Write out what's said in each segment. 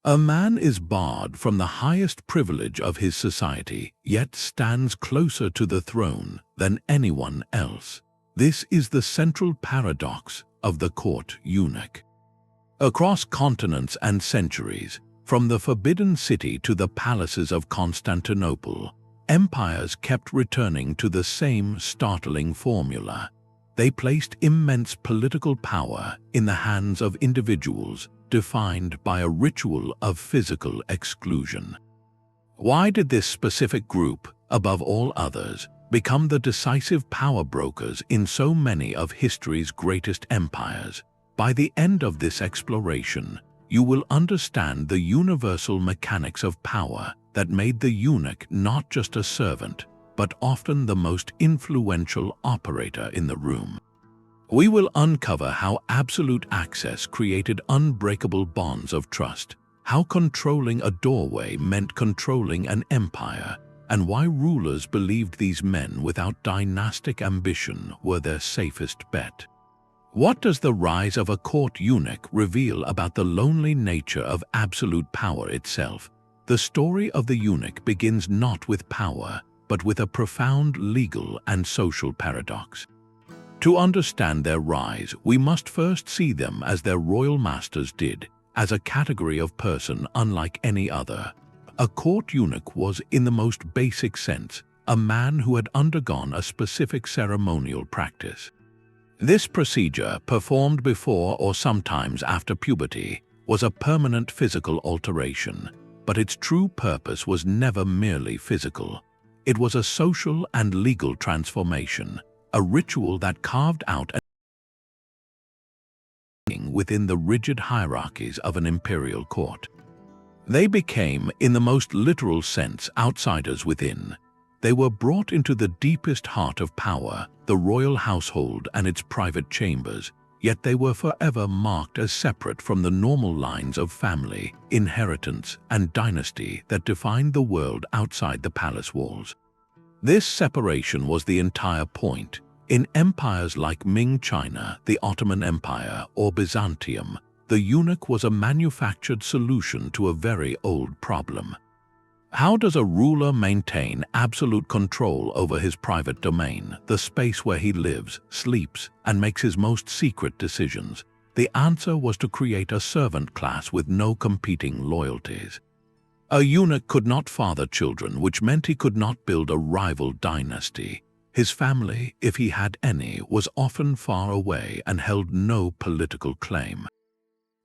A man is barred from the highest privilege of his society, yet stands closer to the throne than anyone else. This is the central paradox of the court eunuch. Across continents and centuries, from the Forbidden City to the palaces of Constantinople, empires kept returning to the same startling formula. They placed immense political power in the hands of individuals, defined by a ritual of physical exclusion. Why did this specific group, above all others, become the decisive power brokers in so many of history's greatest empires? By the end of this exploration, you will understand the universal mechanics of power that made the eunuch not just a servant, but often the most influential operator in the room. We will uncover how absolute access created unbreakable bonds of trust, how controlling a doorway meant controlling an empire, and why rulers believed these men without dynastic ambition were their safest bet. What does the rise of a court eunuch reveal about the lonely nature of absolute power itself? The story of the eunuch begins not with power, but with a profound legal and social paradox. To understand their rise, we must first see them as their royal masters did, as a category of person unlike any other. A court eunuch was, in the most basic sense, a man who had undergone a specific ceremonial practice. This procedure, performed before or sometimes after puberty, was a permanent physical alteration, but its true purpose was never merely physical. It was a social and legal transformation, a ritual that carved out a within the rigid hierarchies of an imperial court. They became, in the most literal sense, outsiders within. They were brought into the deepest heart of power, the royal household and its private chambers, yet they were forever marked as separate from the normal lines of family, inheritance, and dynasty that defined the world outside the palace walls. This separation was the entire point. In empires like Ming China, the Ottoman Empire, or Byzantium, the eunuch was a manufactured solution to a very old problem. How does a ruler maintain absolute control over his private domain, the space where he lives, sleeps, and makes his most secret decisions? The answer was to create a servant class with no competing loyalties. A eunuch could not father children, which meant he could not build a rival dynasty. His family, if he had any, was often far away and held no political claim.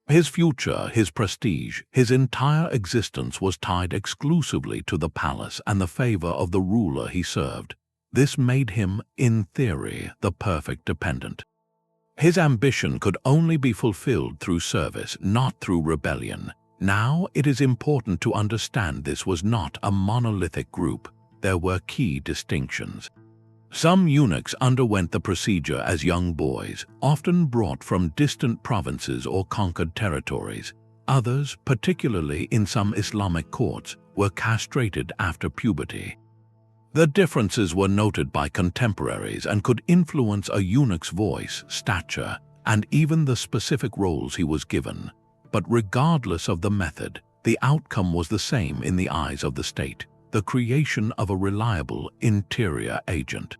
His future, his prestige, his entire existence was tied exclusively to the palace and the favor of the ruler he served. This made him, in theory, the perfect dependent. His ambition could only be fulfilled through service, not through rebellion. Now, it is important to understand this was not a monolithic group. There were key distinctions. Some eunuchs underwent the procedure as young boys, often brought from distant provinces or conquered territories. Others, particularly in some Islamic courts, were castrated after puberty. The differences were noted by contemporaries and could influence a eunuch's voice, stature, and even the specific roles he was given. But regardless of the method, the outcome was the same in the eyes of the state: the creation of a reliable interior agent.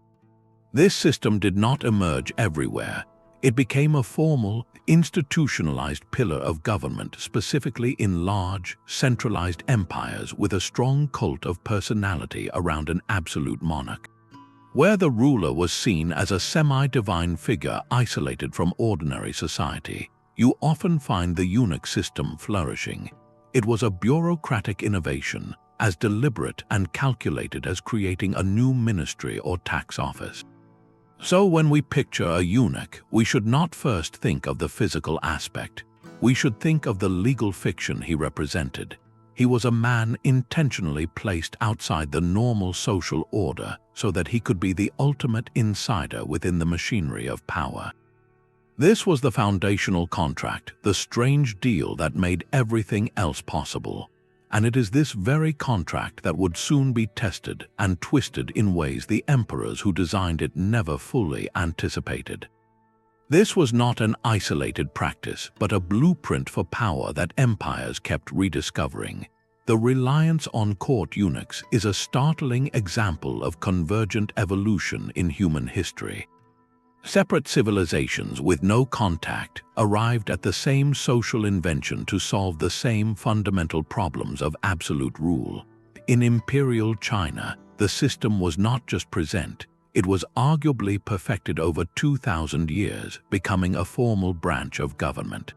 This system did not emerge everywhere. It became a formal, institutionalized pillar of government, specifically in large, centralized empires with a strong cult of personality around an absolute monarch. Where the ruler was seen as a semi-divine figure isolated from ordinary society, you often find the eunuch system flourishing. It was a bureaucratic innovation, as deliberate and calculated as creating a new ministry or tax office. So when we picture a eunuch, we should not first think of the physical aspect. We should think of the legal fiction he represented. He was a man intentionally placed outside the normal social order so that he could be the ultimate insider within the machinery of power. This was the foundational contract, the strange deal that made everything else possible. And it is this very contract that would soon be tested and twisted in ways the emperors who designed it never fully anticipated. This was not an isolated practice, but a blueprint for power that empires kept rediscovering. The reliance on court eunuchs is a startling example of convergent evolution in human history. Separate civilizations with no contact arrived at the same social invention to solve the same fundamental problems of absolute rule. In Imperial China, the system was not just present, it was arguably perfected over 2,000 years, becoming a formal branch of government.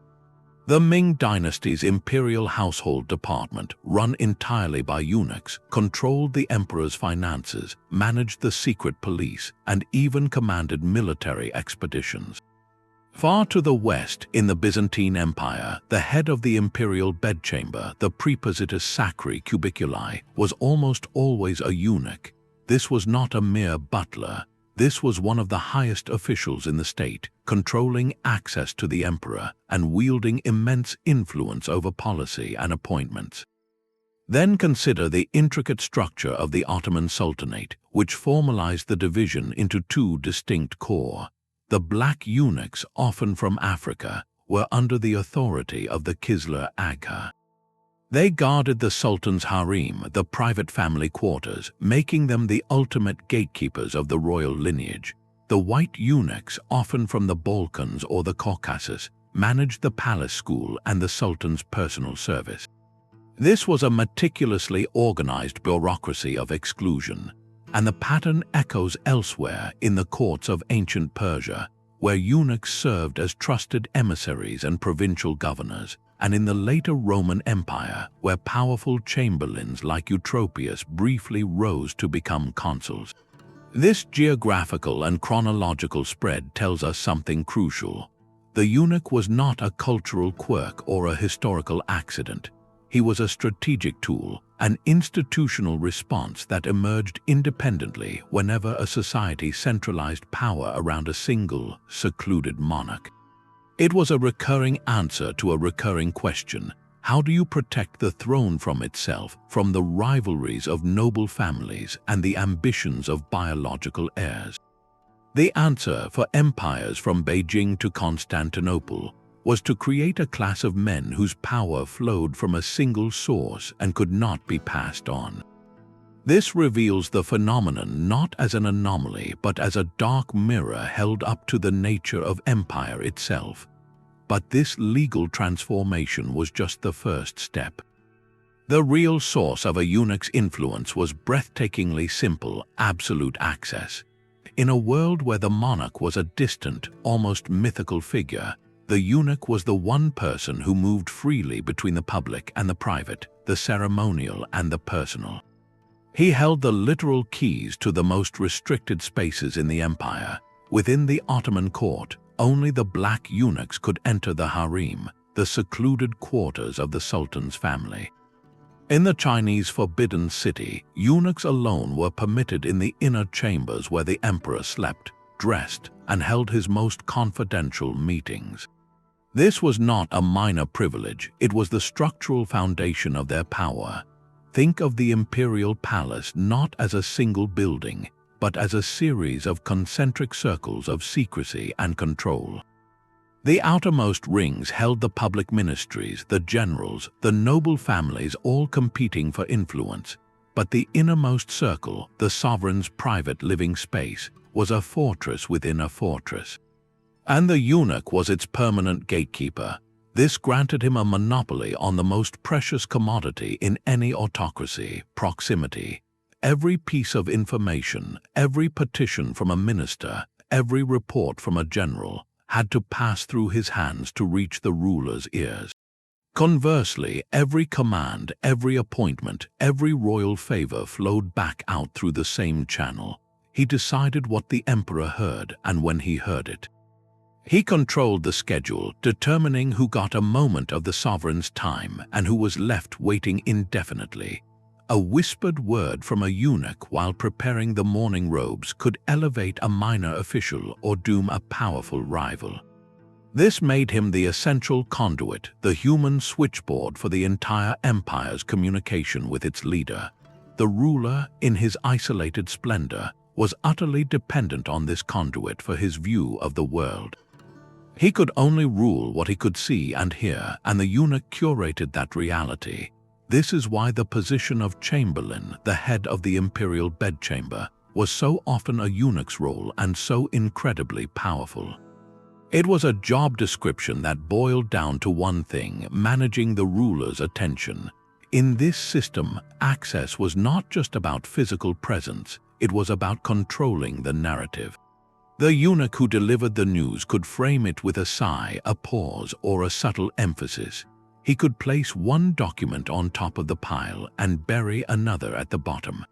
The Ming dynasty's imperial household department, run entirely by eunuchs, controlled the emperor's finances, managed the secret police, and even commanded military expeditions. Far to the west, in the Byzantine Empire, the head of the imperial bedchamber, the Prepositus sacri cubiculi, was almost always a eunuch. This was not a mere butler. This was one of the highest officials in the state, controlling access to the emperor and wielding immense influence over policy and appointments. Then consider the intricate structure of the Ottoman Sultanate, which formalized the division into two distinct corps. The black eunuchs, often from Africa, were under the authority of the Kızlar Ağa. They guarded the Sultan's harem, the private family quarters, making them the ultimate gatekeepers of the royal lineage. The white eunuchs, often from the Balkans or the Caucasus, managed the palace school and the Sultan's personal service. This was a meticulously organized bureaucracy of exclusion, and the pattern echoes elsewhere in the courts of ancient Persia, where eunuchs served as trusted emissaries and provincial governors, and in the later Roman Empire, where powerful chamberlains like Eutropius briefly rose to become consuls. This geographical and chronological spread tells us something crucial. The eunuch was not a cultural quirk or a historical accident. He was a strategic tool, an institutional response that emerged independently whenever a society centralized power around a single, secluded monarch. It was a recurring answer to a recurring question: how do you protect the throne from itself, from the rivalries of noble families and the ambitions of biological heirs? The answer, for empires from Beijing to Constantinople, was to create a class of men whose power flowed from a single source and could not be passed on. This reveals the phenomenon not as an anomaly but as a dark mirror held up to the nature of empire itself. But this legal transformation was just the first step. The real source of a eunuch's influence was breathtakingly simple, absolute access. In a world where the monarch was a distant, almost mythical figure, the eunuch was the one person who moved freely between the public and the private, the ceremonial and the personal. He held the literal keys to the most restricted spaces in the empire. Within the Ottoman court, only the black eunuchs could enter the harem, the secluded quarters of the Sultan's family. In the Chinese Forbidden City, eunuchs alone were permitted in the inner chambers where the emperor slept, dressed, and held his most confidential meetings. This was not a minor privilege, it was the structural foundation of their power. Think of the imperial palace not as a single building, but as a series of concentric circles of secrecy and control. The outermost rings held the public ministries, the generals, the noble families, all competing for influence. But the innermost circle, the sovereign's private living space, was a fortress within a fortress. And the eunuch was its permanent gatekeeper. This granted him a monopoly on the most precious commodity in any autocracy: proximity. Every piece of information, every petition from a minister, every report from a general, had to pass through his hands to reach the ruler's ears. Conversely, every command, every appointment, every royal favor flowed back out through the same channel. He decided what the emperor heard and when he heard it. He controlled the schedule, determining who got a moment of the sovereign's time and who was left waiting indefinitely. A whispered word from a eunuch while preparing the morning robes could elevate a minor official or doom a powerful rival. This made him the essential conduit, the human switchboard for the entire empire's communication with its leader. The ruler, in his isolated splendor, was utterly dependent on this conduit for his view of the world. He could only rule what he could see and hear, and the eunuch curated that reality. This is why the position of chamberlain, the head of the imperial bedchamber, was so often a eunuch's role and so incredibly powerful. It was a job description that boiled down to one thing: managing the ruler's attention. In this system, access was not just about physical presence, it was about controlling the narrative. The eunuch who delivered the news could frame it with a sigh, a pause, or a subtle emphasis. He could place one document on top of the pile and bury another at the bottom.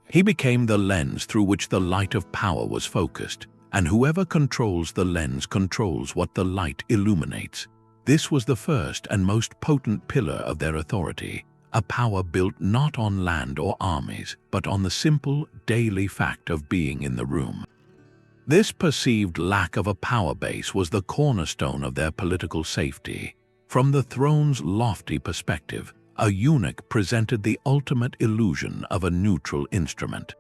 He became the lens through which the light of power was focused, and whoever controls the lens controls what the light illuminates. This was the first and most potent pillar of their authority, a power built not on land or armies, but on the simple, daily fact of being in the room. This perceived lack of a power base was the cornerstone of their political safety. From the throne's lofty perspective, a eunuch presented the ultimate illusion of a neutral instrument.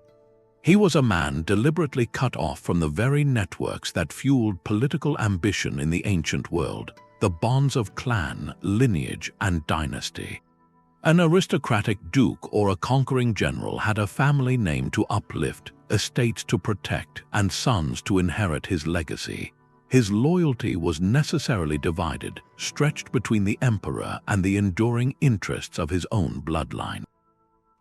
He was a man deliberately cut off from the very networks that fueled political ambition in the ancient world, the bonds of clan, lineage, and dynasty. An aristocratic duke or a conquering general had a family name to uplift, estates to protect, and sons to inherit his legacy. His loyalty was necessarily divided, stretched between the emperor and the enduring interests of his own bloodline.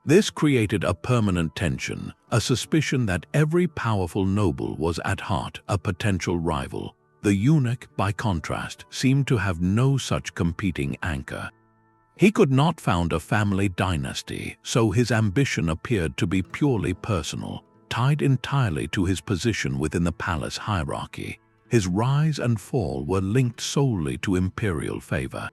This created a permanent tension, a suspicion that every powerful noble was at heart a potential rival. The eunuch, by contrast, seemed to have no such competing anchor. He could not found a family dynasty, so his ambition appeared to be purely personal, tied entirely to his position within the palace hierarchy. His rise and fall were linked solely to imperial favor.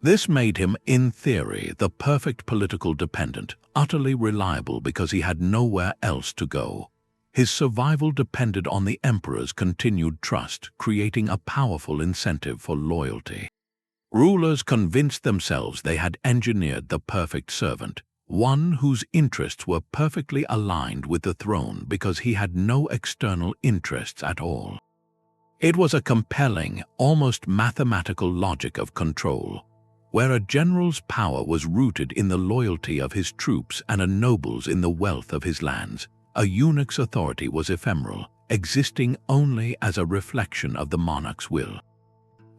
This made him, in theory, the perfect political dependent, utterly reliable because he had nowhere else to go. His survival depended on the emperor's continued trust, creating a powerful incentive for loyalty. Rulers convinced themselves they had engineered the perfect servant, one whose interests were perfectly aligned with the throne because he had no external interests at all. It was a compelling, almost mathematical logic of control, where a general's power was rooted in the loyalty of his troops and a noble's in the wealth of his lands. A eunuch's authority was ephemeral, existing only as a reflection of the monarch's will.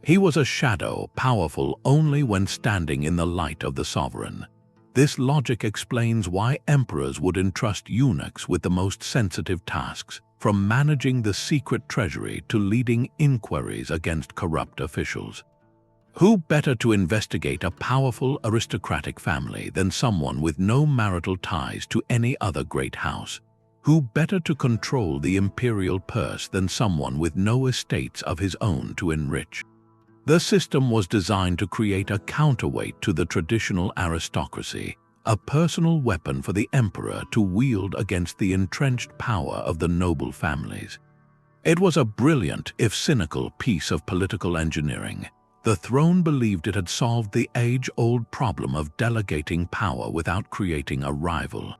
He was a shadow, powerful only when standing in the light of the sovereign. This logic explains why emperors would entrust eunuchs with the most sensitive tasks, from managing the secret treasury to leading inquiries against corrupt officials. Who better to investigate a powerful aristocratic family than someone with no marital ties to any other great house? Who better to control the imperial purse than someone with no estates of his own to enrich? The system was designed to create a counterweight to the traditional aristocracy, a personal weapon for the emperor to wield against the entrenched power of the noble families. It was a brilliant, if cynical, piece of political engineering. The throne believed it had solved the age-old problem of delegating power without creating a rival.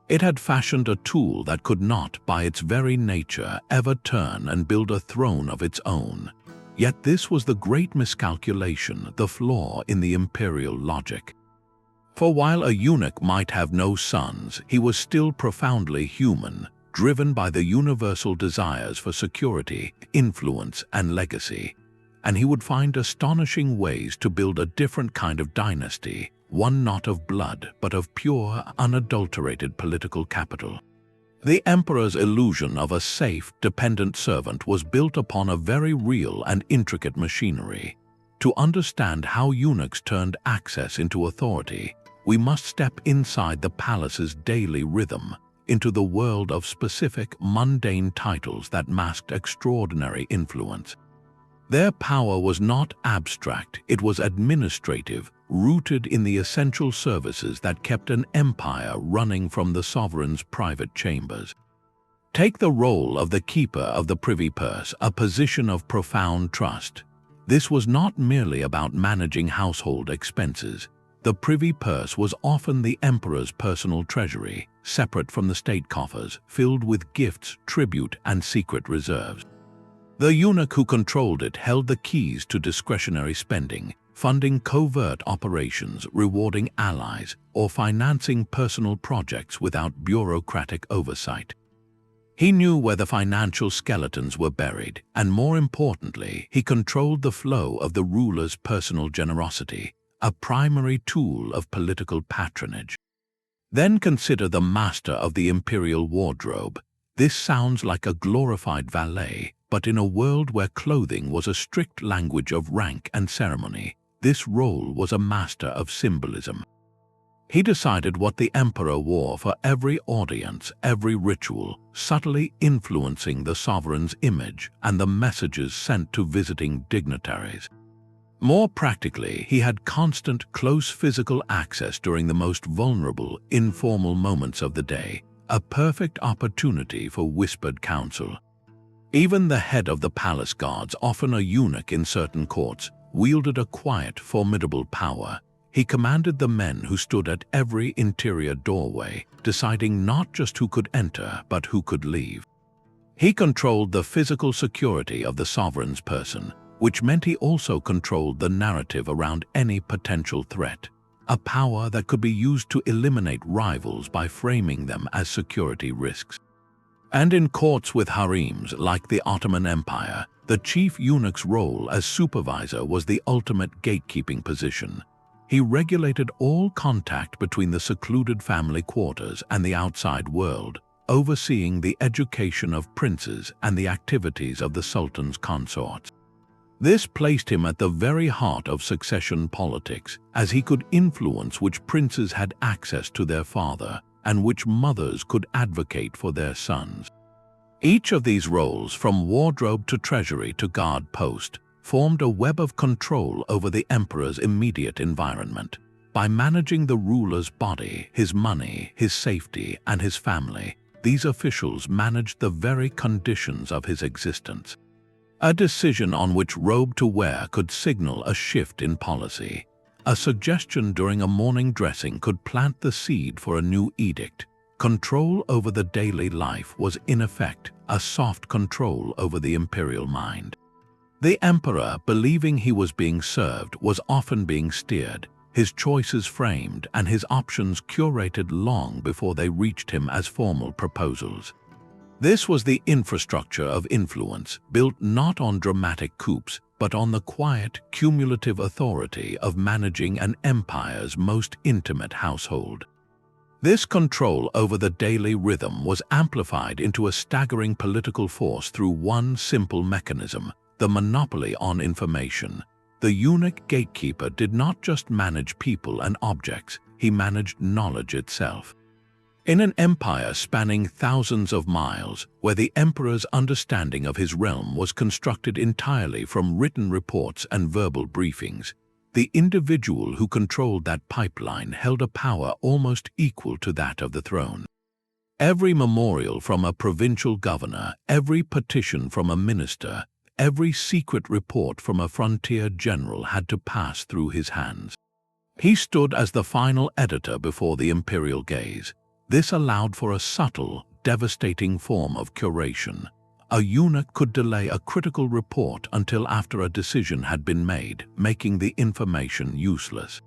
It had fashioned a tool that could not, by its very nature, ever turn and build a throne of its own. Yet this was the great miscalculation, the flaw in the imperial logic. For while a eunuch might have no sons, he was still profoundly human, driven by the universal desires for security, influence, and legacy. And he would find astonishing ways to build a different kind of dynasty, one not of blood, but of pure, unadulterated political capital. The emperor's illusion of a safe, dependent servant was built upon a very real and intricate machinery. To understand how eunuchs turned access into authority, we must step inside the palace's daily rhythm, into the world of specific, mundane titles that masked extraordinary influence. Their power was not abstract, it was administrative, rooted in the essential services that kept an empire running from the sovereign's private chambers. Take the role of the keeper of the privy purse, a position of profound trust. This was not merely about managing household expenses. The privy purse was often the emperor's personal treasury, separate from the state coffers, filled with gifts, tribute, and secret reserves. The eunuch who controlled it held the keys to discretionary spending, funding covert operations, rewarding allies, or financing personal projects without bureaucratic oversight. He knew where the financial skeletons were buried, and more importantly, he controlled the flow of the ruler's personal generosity, a primary tool of political patronage. Then consider the master of the imperial wardrobe. This sounds like a glorified valet, but in a world where clothing was a strict language of rank and ceremony, this role was a master of symbolism. He decided what the emperor wore for every audience, every ritual, subtly influencing the sovereign's image and the messages sent to visiting dignitaries. More practically, he had constant, close physical access during the most vulnerable, informal moments of the day, a perfect opportunity for whispered counsel. Even the head of the palace guards, often a eunuch in certain courts, wielded a quiet, formidable power. He commanded the men who stood at every interior doorway, deciding not just who could enter, but who could leave. He controlled the physical security of the sovereign's person, which meant he also controlled the narrative around any potential threat, a power that could be used to eliminate rivals by framing them as security risks. And in courts with harems like the Ottoman Empire, the chief eunuch's role as supervisor was the ultimate gatekeeping position. He regulated all contact between the secluded family quarters and the outside world, overseeing the education of princes and the activities of the sultan's consorts. This placed him at the very heart of succession politics, as he could influence which princes had access to their father and which mothers could advocate for their sons. Each of these roles, from wardrobe to treasury to guard post, formed a web of control over the emperor's immediate environment. By managing the ruler's body, his money, his safety, and his family, these officials managed the very conditions of his existence. A decision on which robe to wear could signal a shift in policy. A suggestion during a morning dressing could plant the seed for a new edict. Control over the daily life was, in effect, a soft control over the imperial mind. The emperor, believing he was being served, was often being steered, his choices framed and his options curated long before they reached him as formal proposals. This was the infrastructure of influence, built not on dramatic coups, but on the quiet, cumulative authority of managing an empire's most intimate household. This control over the daily rhythm was amplified into a staggering political force through one simple mechanism: the monopoly on information. The eunuch gatekeeper did not just manage people and objects, he managed knowledge itself. In an empire spanning thousands of miles, where the emperor's understanding of his realm was constructed entirely from written reports and verbal briefings, the individual who controlled that pipeline held a power almost equal to that of the throne. Every memorial from a provincial governor, every petition from a minister, every secret report from a frontier general had to pass through his hands. He stood as the final editor before the imperial gaze. This allowed for a subtle, devastating form of curation. A eunuch could delay a critical report until after a decision had been made, making the information useless.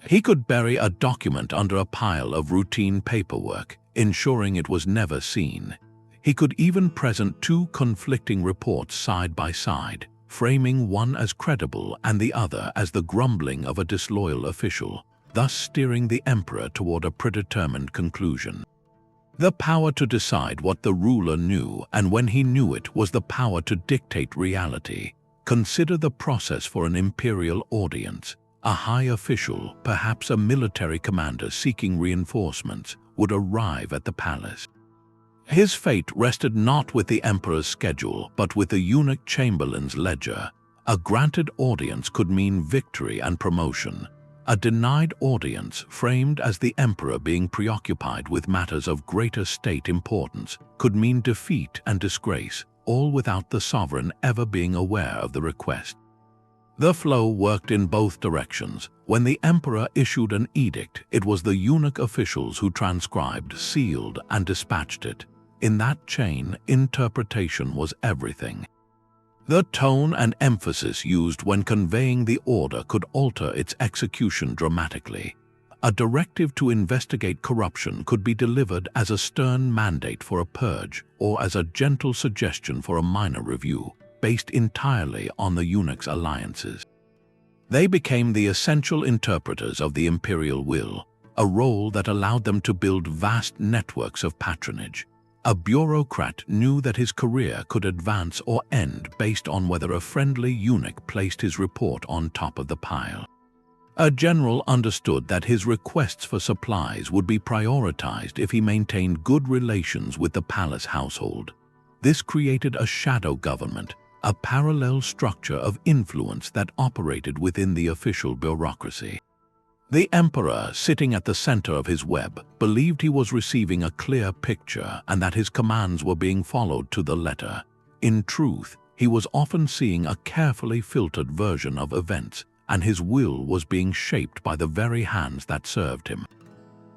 He could bury a document under a pile of routine paperwork, ensuring it was never seen. He could even present two conflicting reports side by side, framing one as credible and the other as the grumbling of a disloyal official, thus steering the emperor toward a predetermined conclusion. The power to decide what the ruler knew, and when he knew it, was the power to dictate reality. Consider the process for an imperial audience. A high official, perhaps a military commander seeking reinforcements, would arrive at the palace. His fate rested not with the emperor's schedule, but with the eunuch chamberlain's ledger. A granted audience could mean victory and promotion. A denied audience, framed as the emperor being preoccupied with matters of greater state importance, could mean defeat and disgrace, all without the sovereign ever being aware of the request. The flow worked in both directions. When the emperor issued an edict, it was the eunuch officials who transcribed, sealed, and dispatched it. In that chain, interpretation was everything. The tone and emphasis used when conveying the order could alter its execution dramatically. A directive to investigate corruption could be delivered as a stern mandate for a purge or as a gentle suggestion for a minor review, based entirely on the eunuchs' alliances. They became the essential interpreters of the imperial will, a role that allowed them to build vast networks of patronage. A bureaucrat knew that his career could advance or end based on whether a friendly eunuch placed his report on top of the pile. A general understood that his requests for supplies would be prioritized if he maintained good relations with the palace household. This created a shadow government, a parallel structure of influence that operated within the official bureaucracy. The emperor, sitting at the center of his web, believed he was receiving a clear picture and that his commands were being followed to the letter. In truth, he was often seeing a carefully filtered version of events, and his will was being shaped by the very hands that served him.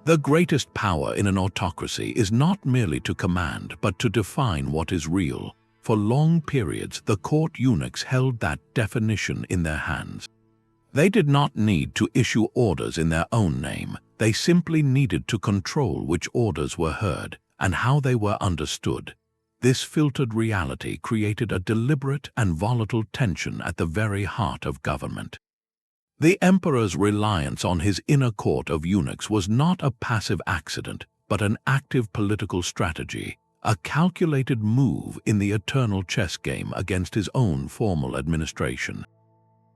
The greatest power in an autocracy is not merely to command, but to define what is real. For long periods, the court eunuchs held that definition in their hands. They did not need to issue orders in their own name. They simply needed to control which orders were heard and how they were understood. This filtered reality created a deliberate and volatile tension at the very heart of government. The emperor's reliance on his inner court of eunuchs was not a passive accident, but an active political strategy, a calculated move in the eternal chess game against his own formal administration.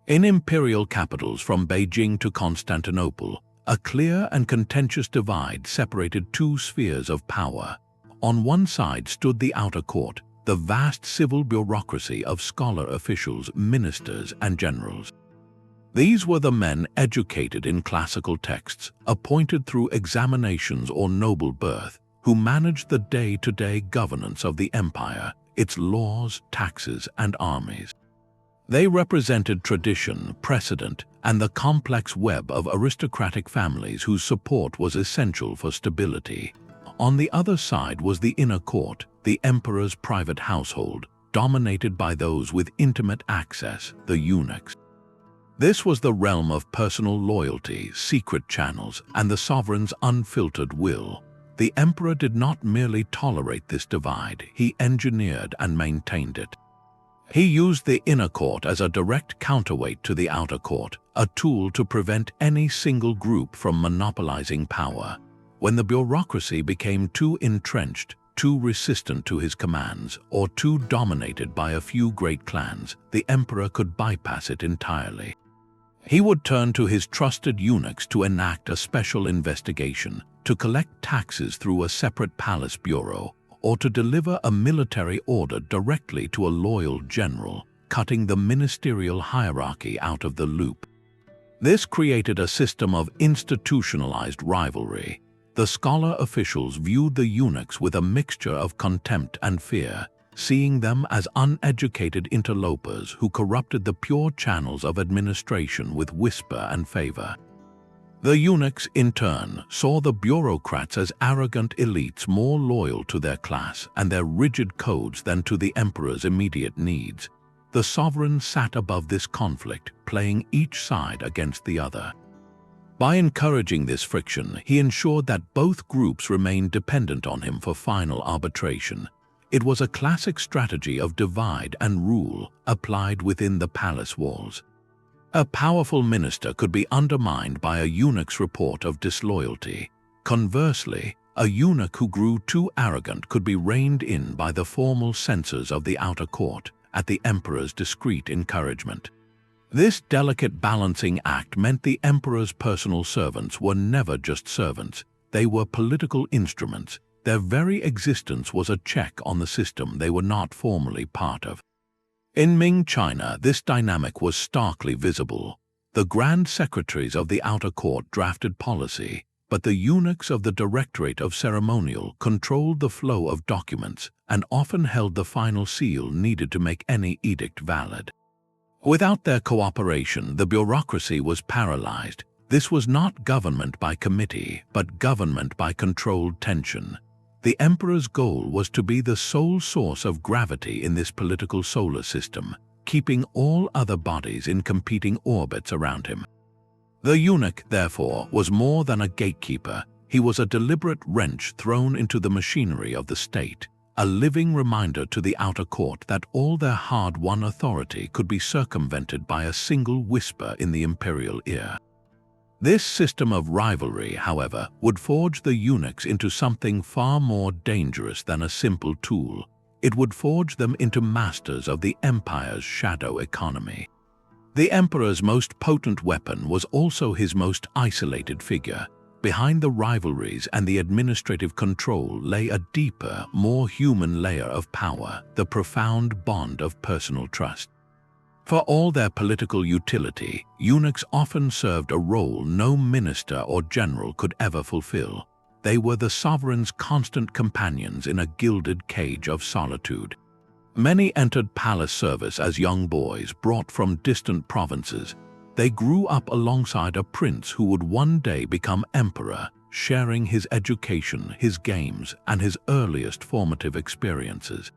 In imperial capitals from Beijing to Constantinople, a clear and contentious divide separated two spheres of power. On one side stood the outer court, the vast civil bureaucracy of scholar officials, ministers, and generals. These were the men educated in classical texts, appointed through examinations or noble birth, who managed the day-to-day governance of the empire, its laws, taxes, and armies. They represented tradition, precedent, and the complex web of aristocratic families whose support was essential for stability. On the other side was the inner court, the emperor's private household, dominated by those with intimate access, the eunuchs. This was the realm of personal loyalty, secret channels, and the sovereign's unfiltered will. The emperor did not merely tolerate this divide, he engineered and maintained it. He used the inner court as a direct counterweight to the outer court, a tool to prevent any single group from monopolizing power. When the bureaucracy became too entrenched, too resistant to his commands, or too dominated by a few great clans, the emperor could bypass it entirely. He would turn to his trusted eunuchs to enact a special investigation, to collect taxes through a separate palace bureau, or to deliver a military order directly to a loyal general, cutting the ministerial hierarchy out of the loop. This created a system of institutionalized rivalry. The scholar officials viewed the eunuchs with a mixture of contempt and fear, seeing them as uneducated interlopers who corrupted the pure channels of administration with whisper and favor. The eunuchs, in turn, saw the bureaucrats as arrogant elites more loyal to their class and their rigid codes than to the emperor's immediate needs. The sovereign sat above this conflict, playing each side against the other. By encouraging this friction, he ensured that both groups remained dependent on him for final arbitration. It was a classic strategy of divide and rule applied within the palace walls. A powerful minister could be undermined by a eunuch's report of disloyalty. Conversely, a eunuch who grew too arrogant could be reined in by the formal censors of the outer court, at the emperor's discreet encouragement. This delicate balancing act meant the emperor's personal servants were never just servants, they were political instruments. Their very existence was a check on the system they were not formally part of. In Ming China, this dynamic was starkly visible. The grand secretaries of the outer court drafted policy, but the eunuchs of the Directorate of Ceremonial controlled the flow of documents and often held the final seal needed to make any edict valid. Without their cooperation, the bureaucracy was paralyzed. This was not government by committee, but government by controlled tension. The emperor's goal was to be the sole source of gravity in this political solar system, keeping all other bodies in competing orbits around him. The eunuch, therefore, was more than a gatekeeper. He was a deliberate wrench thrown into the machinery of the state, a living reminder to the outer court that all their hard-won authority could be circumvented by a single whisper in the imperial ear. This system of rivalry, however, would forge the eunuchs into something far more dangerous than a simple tool. It would forge them into masters of the empire's shadow economy. The emperor's most potent weapon was also his most isolated figure. Behind the rivalries and the administrative control lay a deeper, more human layer of power, the profound bond of personal trust. For all their political utility, eunuchs often served a role no minister or general could ever fulfill. They were the sovereign's constant companions in a gilded cage of solitude. Many entered palace service as young boys brought from distant provinces. They grew up alongside a prince who would one day become emperor, sharing his education, his games, and his earliest formative experiences.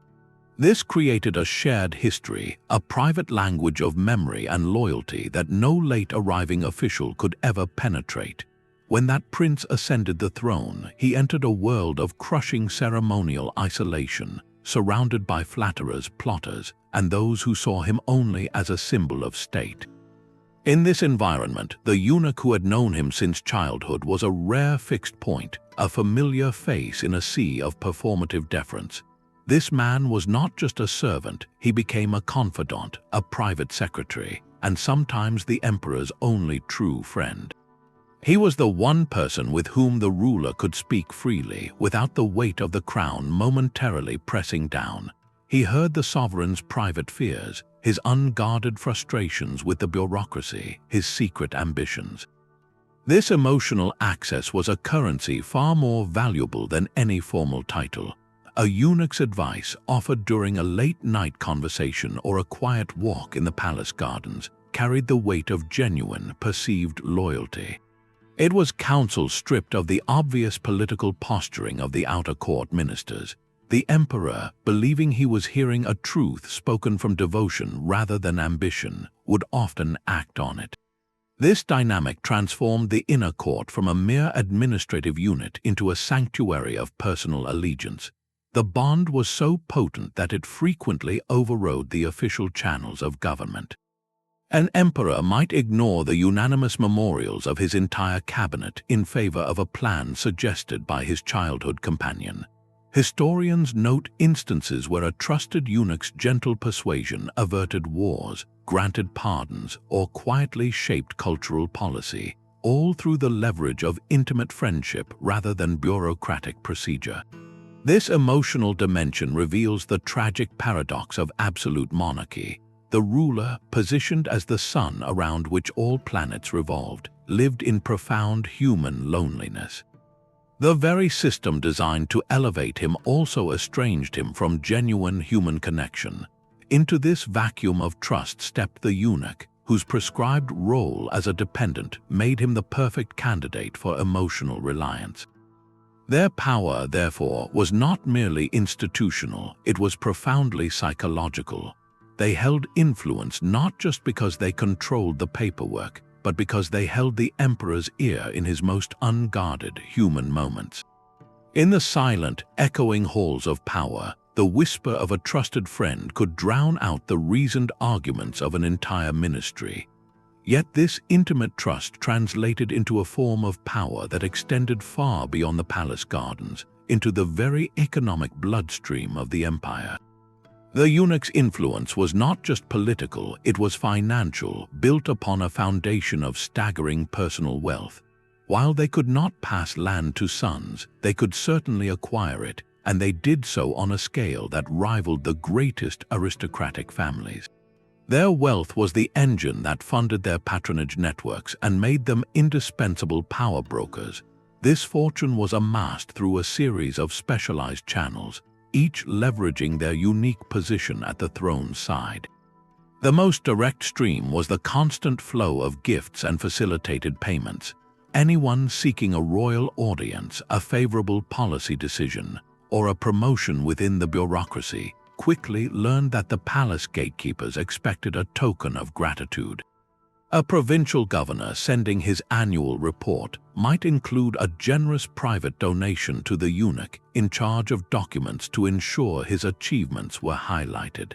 This created a shared history, a private language of memory and loyalty that no late-arriving official could ever penetrate. When that prince ascended the throne, he entered a world of crushing ceremonial isolation, surrounded by flatterers, plotters, and those who saw him only as a symbol of state. In this environment, the eunuch who had known him since childhood was a rare fixed point, a familiar face in a sea of performative deference. This man was not just a servant, he became a confidant, a private secretary, and sometimes the emperor's only true friend. He was the one person with whom the ruler could speak freely, without the weight of the crown momentarily pressing down. He heard the sovereign's private fears, his unguarded frustrations with the bureaucracy, his secret ambitions. This emotional access was a currency far more valuable than any formal title. A eunuch's advice offered during a late-night conversation or a quiet walk in the palace gardens carried the weight of genuine, perceived loyalty. It was counsel stripped of the obvious political posturing of the outer court ministers. The emperor, believing he was hearing a truth spoken from devotion rather than ambition, would often act on it. This dynamic transformed the inner court from a mere administrative unit into a sanctuary of personal allegiance. The bond was so potent that it frequently overrode the official channels of government. An emperor might ignore the unanimous memorials of his entire cabinet in favor of a plan suggested by his childhood companion. Historians note instances where a trusted eunuch's gentle persuasion averted wars, granted pardons, or quietly shaped cultural policy, all through the leverage of intimate friendship rather than bureaucratic procedure. This emotional dimension reveals the tragic paradox of absolute monarchy. The ruler, positioned as the sun around which all planets revolved, lived in profound human loneliness. The very system designed to elevate him also estranged him from genuine human connection. Into this vacuum of trust stepped the eunuch, whose prescribed role as a dependent made him the perfect candidate for emotional reliance. Their power, therefore, was not merely institutional, it was profoundly psychological. They held influence not just because they controlled the paperwork, but because they held the emperor's ear in his most unguarded human moments. In the silent, echoing halls of power, the whisper of a trusted friend could drown out the reasoned arguments of an entire ministry. Yet this intimate trust translated into a form of power that extended far beyond the palace gardens, into the very economic bloodstream of the empire. The eunuch's influence was not just political, it was financial, built upon a foundation of staggering personal wealth. While they could not pass land to sons, they could certainly acquire it, and they did so on a scale that rivaled the greatest aristocratic families. Their wealth was the engine that funded their patronage networks and made them indispensable power brokers. This fortune was amassed through a series of specialized channels, each leveraging their unique position at the throne's side. The most direct stream was the constant flow of gifts and facilitated payments. Anyone seeking a royal audience, a favorable policy decision, or a promotion within the bureaucracy, quickly learned that the palace gatekeepers expected a token of gratitude. A provincial governor sending his annual report might include a generous private donation to the eunuch in charge of documents to ensure his achievements were highlighted.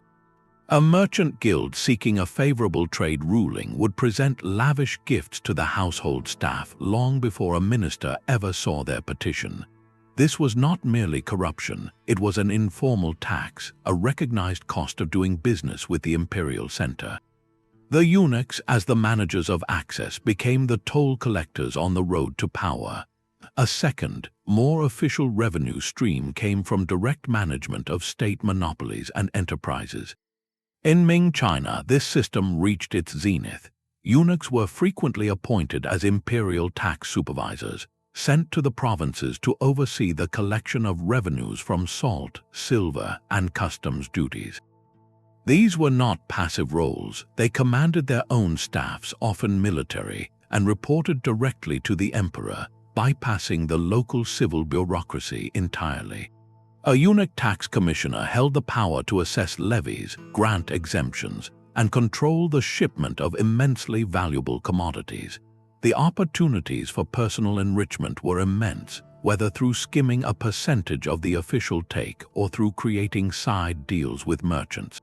A merchant guild seeking a favorable trade ruling would present lavish gifts to the household staff long before a minister ever saw their petition. This was not merely corruption, it was an informal tax, a recognized cost of doing business with the imperial center. The eunuchs, as the managers of access, became the toll collectors on the road to power. A second, more official revenue stream came from direct management of state monopolies and enterprises. In Ming China, this system reached its zenith. Eunuchs were frequently appointed as imperial tax supervisors, sent to the provinces to oversee the collection of revenues from salt, silver, and customs duties. These were not passive roles. They commanded their own staffs, often military, and reported directly to the emperor, bypassing the local civil bureaucracy entirely. A eunuch tax commissioner held the power to assess levies, grant exemptions, and control the shipment of immensely valuable commodities. The opportunities for personal enrichment were immense, whether through skimming a percentage of the official take or through creating side deals with merchants.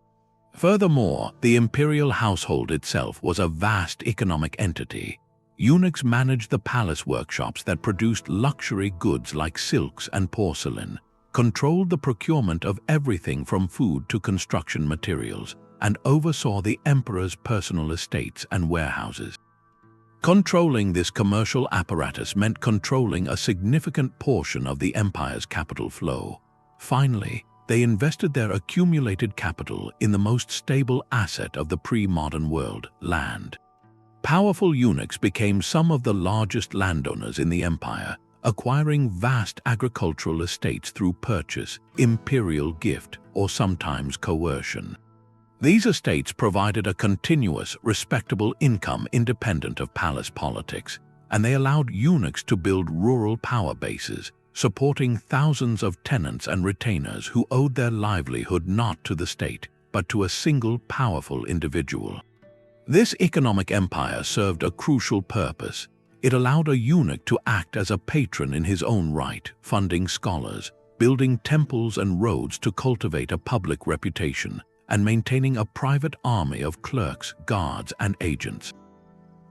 Furthermore, the imperial household itself was a vast economic entity. Eunuchs managed the palace workshops that produced luxury goods like silks and porcelain, controlled the procurement of everything from food to construction materials, and oversaw the emperor's personal estates and warehouses. Controlling this commercial apparatus meant controlling a significant portion of the empire's capital flow. Finally, they invested their accumulated capital in the most stable asset of the pre-modern world, land. Powerful eunuchs became some of the largest landowners in the empire, acquiring vast agricultural estates through purchase, imperial gift, or sometimes coercion. These estates provided a continuous, respectable income independent of palace politics, and they allowed eunuchs to build rural power bases, supporting thousands of tenants and retainers who owed their livelihood not to the state, but to a single powerful individual. This economic empire served a crucial purpose. It allowed a eunuch to act as a patron in his own right, funding scholars, building temples and roads to cultivate a public reputation, and maintaining a private army of clerks, guards, and agents.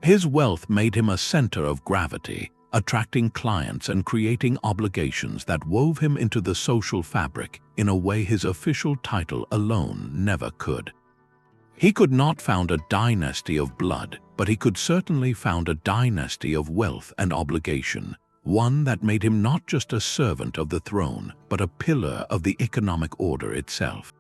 His wealth made him a center of gravity, attracting clients and creating obligations that wove him into the social fabric in a way his official title alone never could. He could not found a dynasty of blood, but he could certainly found a dynasty of wealth and obligation, one that made him not just a servant of the throne, but a pillar of the economic order itself.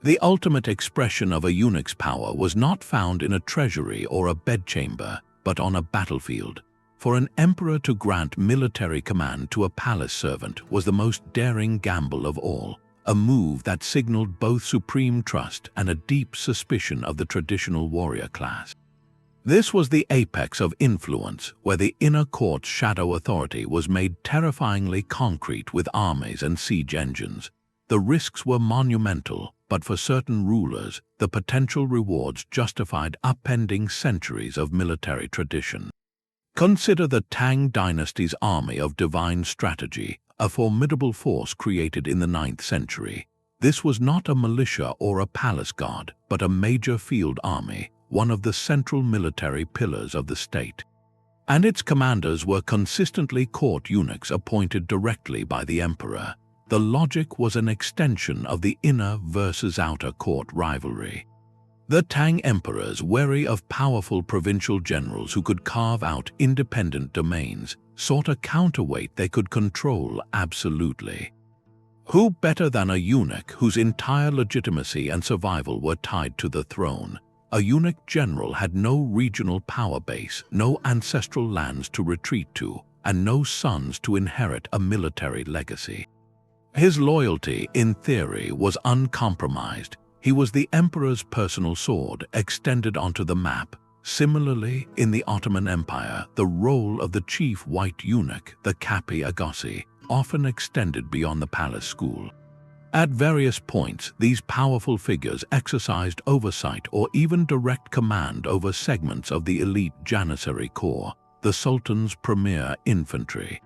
The ultimate expression of a eunuch's power was not found in a treasury or a bedchamber, but on a battlefield. For an emperor to grant military command to a palace servant was the most daring gamble of all, a move that signaled both supreme trust and a deep suspicion of the traditional warrior class. This was the apex of influence, where the inner court's shadow authority was made terrifyingly concrete with armies and siege engines. The risks were monumental, but for certain rulers, the potential rewards justified upending centuries of military tradition. Consider the Tang dynasty's army of divine strategy, a formidable force created in the 9th century. This was not a militia or a palace guard, but a major field army, one of the central military pillars of the state. And its commanders were consistently court eunuchs appointed directly by the emperor. The logic was an extension of the inner versus outer court rivalry. The Tang emperors, wary of powerful provincial generals who could carve out independent domains, sought a counterweight they could control absolutely. Who better than a eunuch whose entire legitimacy and survival were tied to the throne? A eunuch general had no regional power base, no ancestral lands to retreat to, and no sons to inherit a military legacy. His loyalty, in theory, was uncompromised. He was the emperor's personal sword extended onto the map. Similarly, in the Ottoman Empire, the role of the chief white eunuch, the Kapi Agassi, often extended beyond the palace school. At various points, these powerful figures exercised oversight or even direct command over segments of the elite Janissary Corps, the Sultan's premier infantry.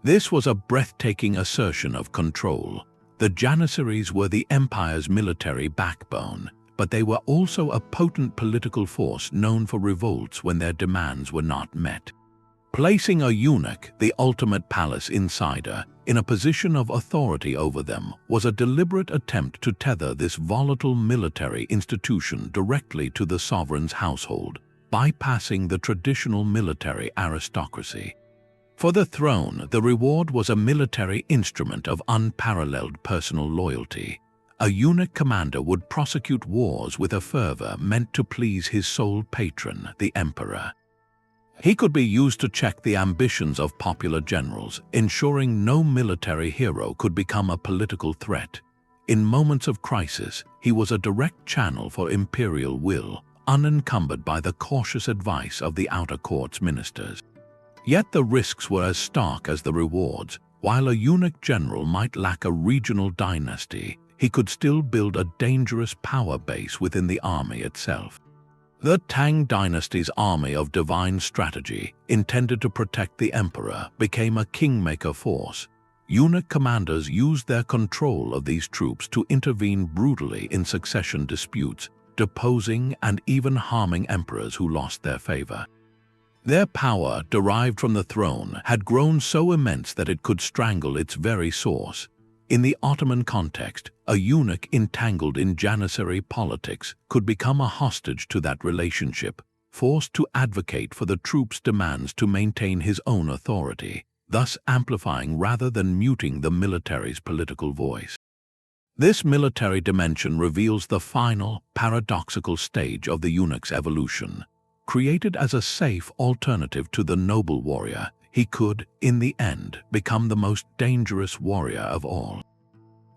This was a breathtaking assertion of control. The Janissaries were the empire's military backbone, but they were also a potent political force known for revolts when their demands were not met. Placing a eunuch, the ultimate palace insider, in a position of authority over them was a deliberate attempt to tether this volatile military institution directly to the sovereign's household, bypassing the traditional military aristocracy. For the throne, the reward was a military instrument of unparalleled personal loyalty. A eunuch commander would prosecute wars with a fervor meant to please his sole patron, the emperor. He could be used to check the ambitions of popular generals, ensuring no military hero could become a political threat. In moments of crisis, he was a direct channel for imperial will, unencumbered by the cautious advice of the outer court's ministers. Yet the risks were as stark as the rewards. While a eunuch general might lack a regional dynasty, he could still build a dangerous power base within the army itself. The Tang dynasty's army of divine strategy, intended to protect the emperor, became a kingmaker force. Eunuch commanders used their control of these troops to intervene brutally in succession disputes, deposing and even harming emperors who lost their favor. Their power, derived from the throne, had grown so immense that it could strangle its very source. In the Ottoman context, a eunuch entangled in Janissary politics could become a hostage to that relationship, forced to advocate for the troops' demands to maintain his own authority, thus amplifying rather than muting the military's political voice. This military dimension reveals the final, paradoxical stage of the eunuch's evolution. Created as a safe alternative to the noble warrior, he could, in the end, become the most dangerous warrior of all.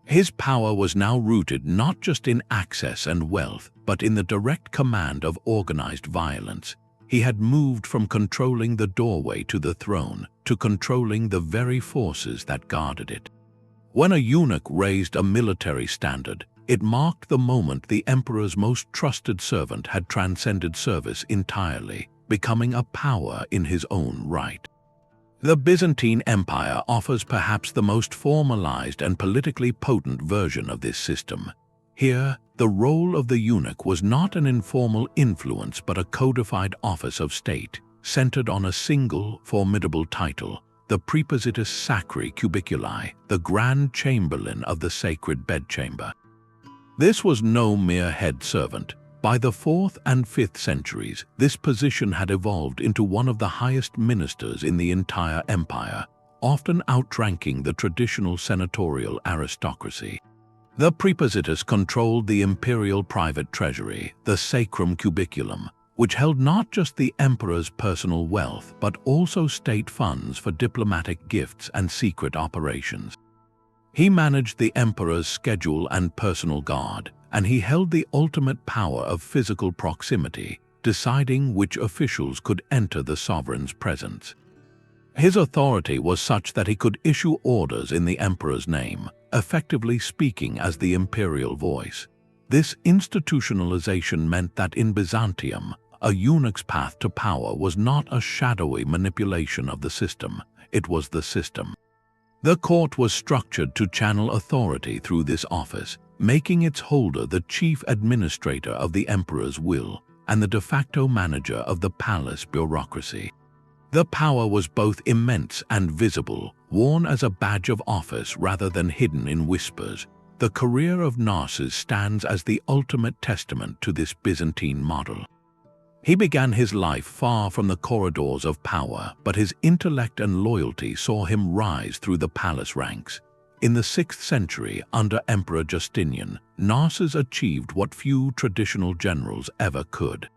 His power was now rooted not just in access and wealth, but in the direct command of organized violence. He had moved from controlling the doorway to the throne to controlling the very forces that guarded it. When a eunuch raised a military standard, it marked the moment the emperor's most trusted servant had transcended service entirely, becoming a power in his own right. The Byzantine Empire offers perhaps the most formalized and politically potent version of this system. Here, the role of the eunuch was not an informal influence but a codified office of state, centered on a single, formidable title, the Prepositus Sacri Cubiculi, the Grand Chamberlain of the Sacred Bedchamber. This was no mere head servant. By the 4th and 5th centuries, this position had evolved into one of the highest ministers in the entire empire, often outranking the traditional senatorial aristocracy. The Prepositus controlled the imperial private treasury, the Sacrum Cubiculum, which held not just the emperor's personal wealth but also state funds for diplomatic gifts and secret operations. He managed the emperor's schedule and personal guard, and he held the ultimate power of physical proximity, deciding which officials could enter the sovereign's presence. His authority was such that he could issue orders in the emperor's name, effectively speaking as the imperial voice. This institutionalization meant that in Byzantium, a eunuch's path to power was not a shadowy manipulation of the system, it was the system. The court was structured to channel authority through this office, making its holder the chief administrator of the emperor's will and the de facto manager of the palace bureaucracy. The power was both immense and visible, worn as a badge of office rather than hidden in whispers. The career of Narses stands as the ultimate testament to this Byzantine model. He began his life far from the corridors of power, but his intellect and loyalty saw him rise through the palace ranks. In the 6th century, under Emperor Justinian, Narses achieved what few traditional generals ever could.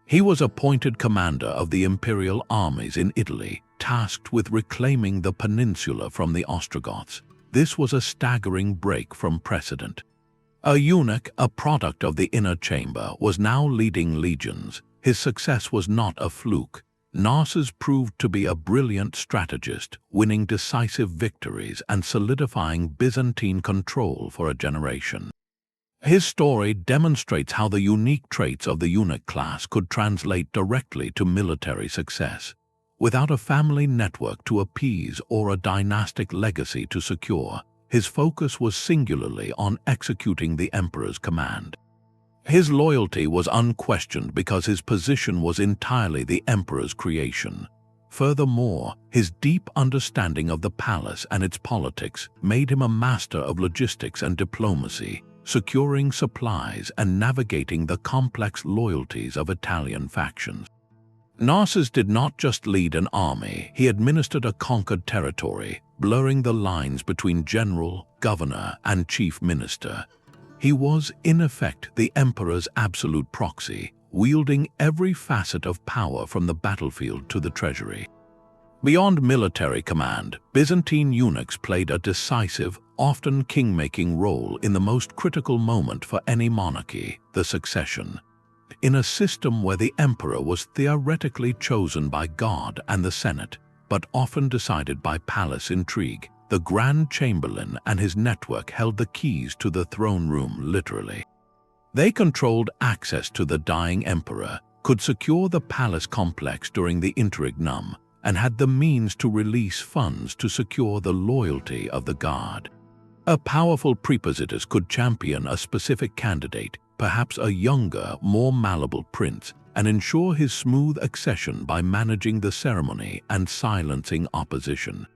He was appointed commander of the imperial armies in Italy, tasked with reclaiming the peninsula from the Ostrogoths. This was a staggering break from precedent. A eunuch, a product of the inner chamber, was now leading legions. His success was not a fluke. Narses proved to be a brilliant strategist, winning decisive victories and solidifying Byzantine control for a generation. His story demonstrates how the unique traits of the eunuch class could translate directly to military success. Without a family network to appease or a dynastic legacy to secure, his focus was singularly on executing the emperor's command. His loyalty was unquestioned because his position was entirely the emperor's creation. Furthermore, his deep understanding of the palace and its politics made him a master of logistics and diplomacy, securing supplies and navigating the complex loyalties of Italian factions. Narses did not just lead an army, he administered a conquered territory, blurring the lines between general, governor, and chief minister. He was, in effect, the emperor's absolute proxy, wielding every facet of power from the battlefield to the treasury. Beyond military command, Byzantine eunuchs played a decisive, often king-making role in the most critical moment for any monarchy, the succession. In a system where the emperor was theoretically chosen by God and the Senate, but often decided by palace intrigue, the Grand Chamberlain and his network held the keys to the throne room literally. They controlled access to the dying emperor, could secure the palace complex during the interregnum, and had the means to release funds to secure the loyalty of the guard. A powerful Prepositus could champion a specific candidate, perhaps a younger, more malleable prince, and ensure his smooth accession by managing the ceremony and silencing opposition.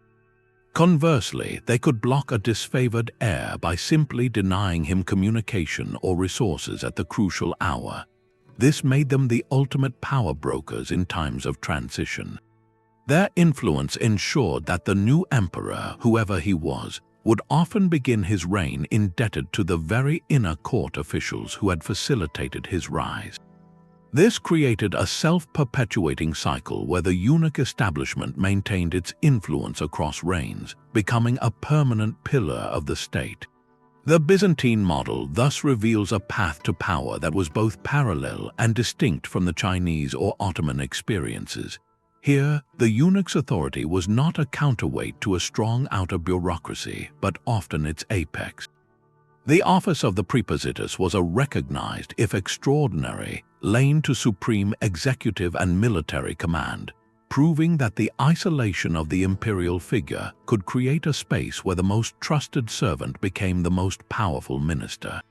Conversely, they could block a disfavored heir by simply denying him communication or resources at the crucial hour. This made them the ultimate power brokers in times of transition. Their influence ensured that the new emperor, whoever he was, would often begin his reign indebted to the very inner court officials who had facilitated his rise. This created a self-perpetuating cycle where the eunuch establishment maintained its influence across reigns, becoming a permanent pillar of the state. The Byzantine model thus reveals a path to power that was both parallel and distinct from the Chinese or Ottoman experiences. Here, the eunuch's authority was not a counterweight to a strong outer bureaucracy, but often its apex. The office of the Prepositus was a recognized, if extraordinary, lane to supreme executive and military command, proving that the isolation of the imperial figure could create a space where the most trusted servant became the most powerful minister.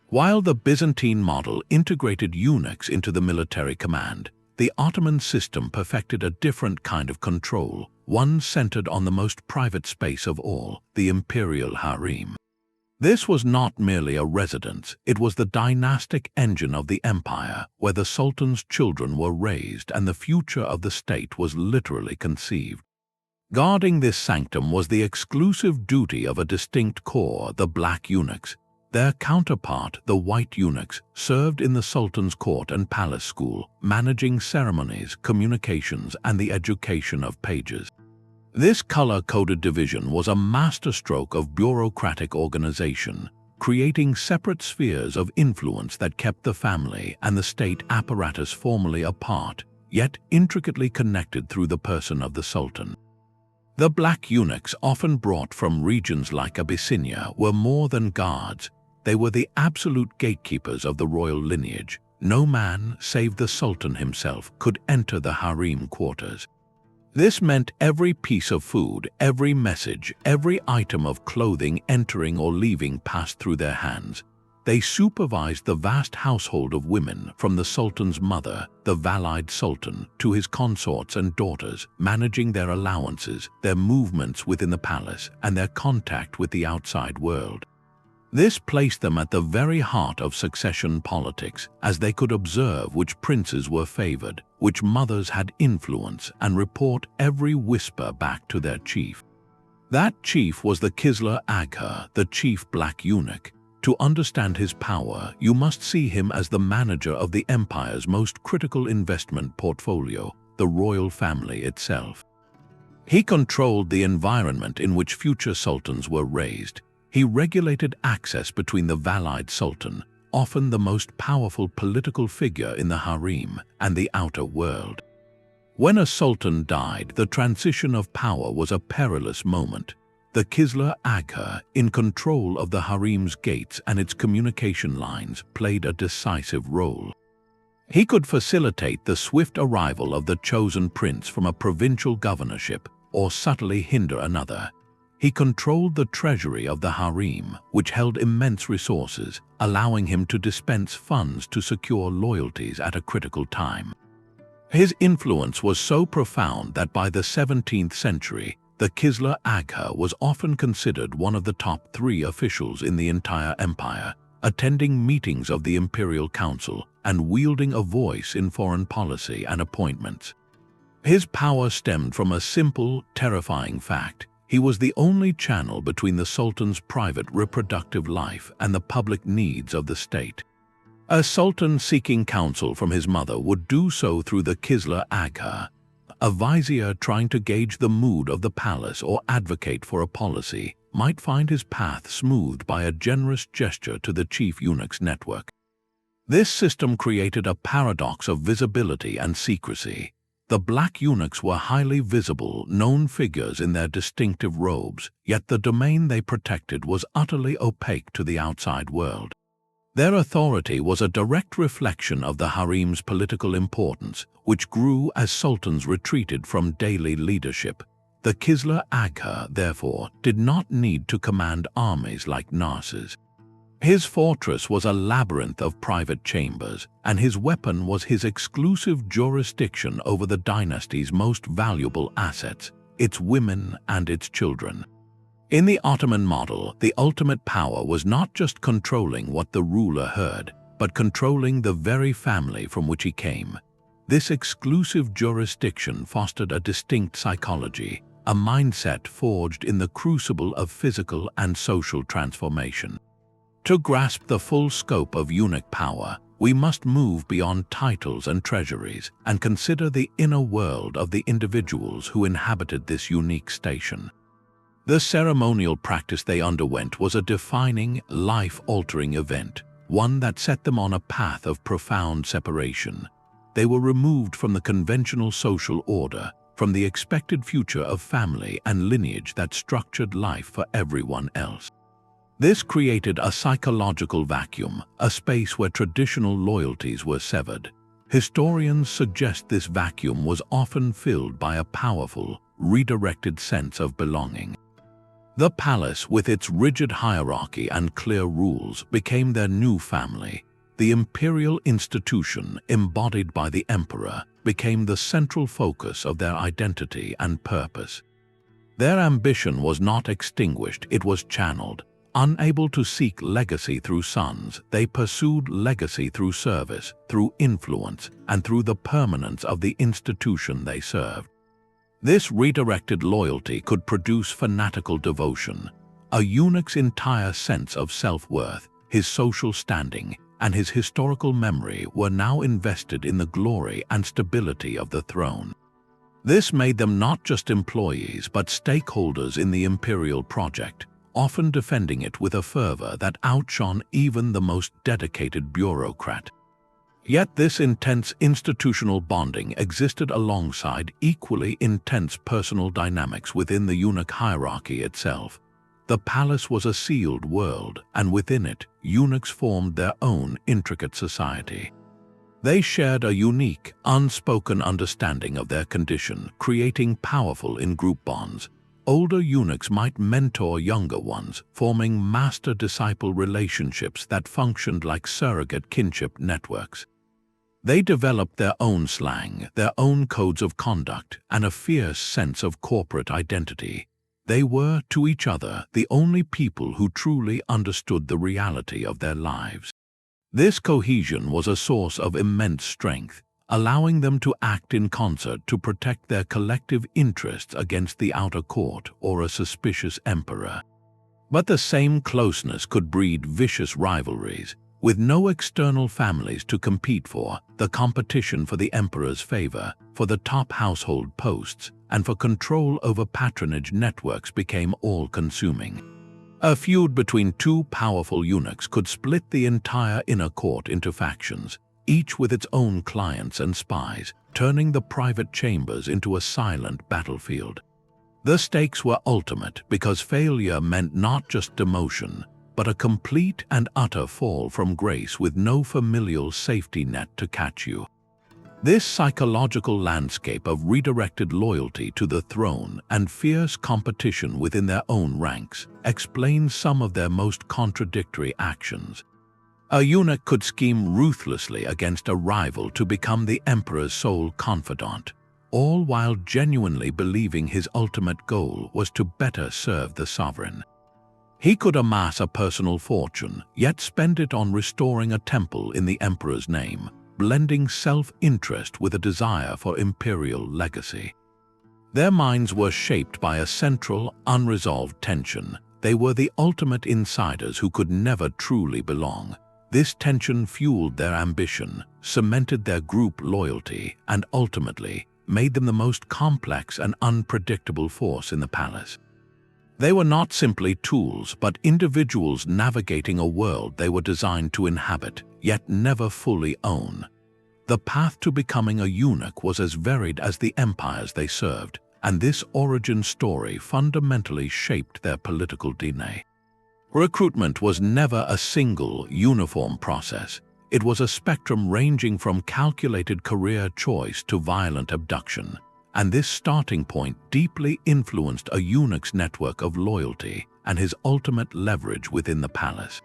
While the Byzantine model integrated eunuchs into the military command, the Ottoman system perfected a different kind of control, one centered on the most private space of all, the imperial harem. This was not merely a residence, it was the dynastic engine of the empire, where the sultan's children were raised and the future of the state was literally conceived. Guarding this sanctum was the exclusive duty of a distinct corps, the black eunuchs. Their counterpart, the white eunuchs, served in the sultan's court and palace school, managing ceremonies, communications, and the education of pages. This color-coded division was a masterstroke of bureaucratic organization, creating separate spheres of influence that kept the family and the state apparatus formally apart, yet intricately connected through the person of the sultan. The black eunuchs, often brought from regions like Abyssinia, were more than guards. They were the absolute gatekeepers of the royal lineage. No man, save the sultan himself, could enter the harem quarters. This meant every piece of food, every message, every item of clothing entering or leaving passed through their hands. They supervised the vast household of women, from the sultan's mother, the Valide sultan, to his consorts and daughters, managing their allowances, their movements within the palace, and their contact with the outside world. This placed them at the very heart of succession politics, as they could observe which princes were favored, which mothers had influence, and report every whisper back to their chief. That chief was the Kızlar Ağa, the chief black eunuch. To understand his power, you must see him as the manager of the empire's most critical investment portfolio, the royal family itself. He controlled the environment in which future sultans were raised. He regulated access between the Valide sultan, often the most powerful political figure in the harem, and the outer world. When a sultan died, the transition of power was a perilous moment. The Kızlar Ağa, in control of the harem's gates and its communication lines, played a decisive role. He could facilitate the swift arrival of the chosen prince from a provincial governorship or subtly hinder another. He controlled the treasury of the harem, which held immense resources, allowing him to dispense funds to secure loyalties at a critical time. His influence was so profound that by the 17th century, the Kızlar Ağa was often considered one of the top 3 officials in the entire empire, attending meetings of the Imperial Council and wielding a voice in foreign policy and appointments. His power stemmed from a simple, terrifying fact. He was the only channel between the Sultan's private reproductive life and the public needs of the state. A sultan seeking counsel from his mother would do so through the Kızlar Ağa. A vizier trying to gauge the mood of the palace or advocate for a policy might find his path smoothed by a generous gesture to the chief eunuch's network. This system created a paradox of visibility and secrecy. The black eunuchs were highly visible, known figures in their distinctive robes, yet the domain they protected was utterly opaque to the outside world. Their authority was a direct reflection of the harem's political importance, which grew as sultans retreated from daily leadership. The Kızlar Ağa, therefore, did not need to command armies like Narses. His fortress was a labyrinth of private chambers, and his weapon was his exclusive jurisdiction over the dynasty's most valuable assets, its women and its children. In the Ottoman model, the ultimate power was not just controlling what the ruler heard, but controlling the very family from which he came. This exclusive jurisdiction fostered a distinct psychology, a mindset forged in the crucible of physical and social transformation. To grasp the full scope of eunuch power, we must move beyond titles and treasuries and consider the inner world of the individuals who inhabited this unique station. The ceremonial practice they underwent was a defining, life-altering event, one that set them on a path of profound separation. They were removed from the conventional social order, from the expected future of family and lineage that structured life for everyone else. This created a psychological vacuum, a space where traditional loyalties were severed. Historians suggest this vacuum was often filled by a powerful, redirected sense of belonging. The palace, with its rigid hierarchy and clear rules, became their new family. The imperial institution, embodied by the emperor, became the central focus of their identity and purpose. Their ambition was not extinguished, it was channeled. Unable to seek legacy through sons, they pursued legacy through service, through influence, and through the permanence of the institution they served. This redirected loyalty could produce fanatical devotion. A eunuch's entire sense of self-worth, his social standing, and his historical memory were now invested in the glory and stability of the throne. This made them not just employees but stakeholders in the imperial project, often defending it with a fervor that outshone even the most dedicated bureaucrat. Yet this intense institutional bonding existed alongside equally intense personal dynamics within the eunuch hierarchy itself. The palace was a sealed world, and within it, eunuchs formed their own intricate society. They shared a unique, unspoken understanding of their condition, creating powerful in-group bonds. Older eunuchs might mentor younger ones, forming master-disciple relationships that functioned like surrogate kinship networks. They developed their own slang, their own codes of conduct, and a fierce sense of corporate identity. They were, to each other, the only people who truly understood the reality of their lives. This cohesion was a source of immense strength, allowing them to act in concert to protect their collective interests against the outer court or a suspicious emperor. But the same closeness could breed vicious rivalries. With no external families to compete for, the competition for the emperor's favor, for the top household posts, and for control over patronage networks became all-consuming. A feud between two powerful eunuchs could split the entire inner court into factions, each with its own clients and spies, turning the private chambers into a silent battlefield. The stakes were ultimate because failure meant not just demotion, but a complete and utter fall from grace with no familial safety net to catch you. This psychological landscape of redirected loyalty to the throne and fierce competition within their own ranks explains some of their most contradictory actions. A eunuch could scheme ruthlessly against a rival to become the emperor's sole confidant, all while genuinely believing his ultimate goal was to better serve the sovereign. He could amass a personal fortune, yet spend it on restoring a temple in the emperor's name, blending self-interest with a desire for imperial legacy. Their minds were shaped by a central, unresolved tension. They were the ultimate insiders who could never truly belong. This tension fueled their ambition, cemented their group loyalty, and ultimately made them the most complex and unpredictable force in the palace. They were not simply tools, but individuals navigating a world they were designed to inhabit, yet never fully own. The path to becoming a eunuch was as varied as the empires they served, and this origin story fundamentally shaped their political DNA. Recruitment was never a single, uniform process. It was a spectrum ranging from calculated career choice to violent abduction, and this starting point deeply influenced a eunuch's network of loyalty and his ultimate leverage within the palace.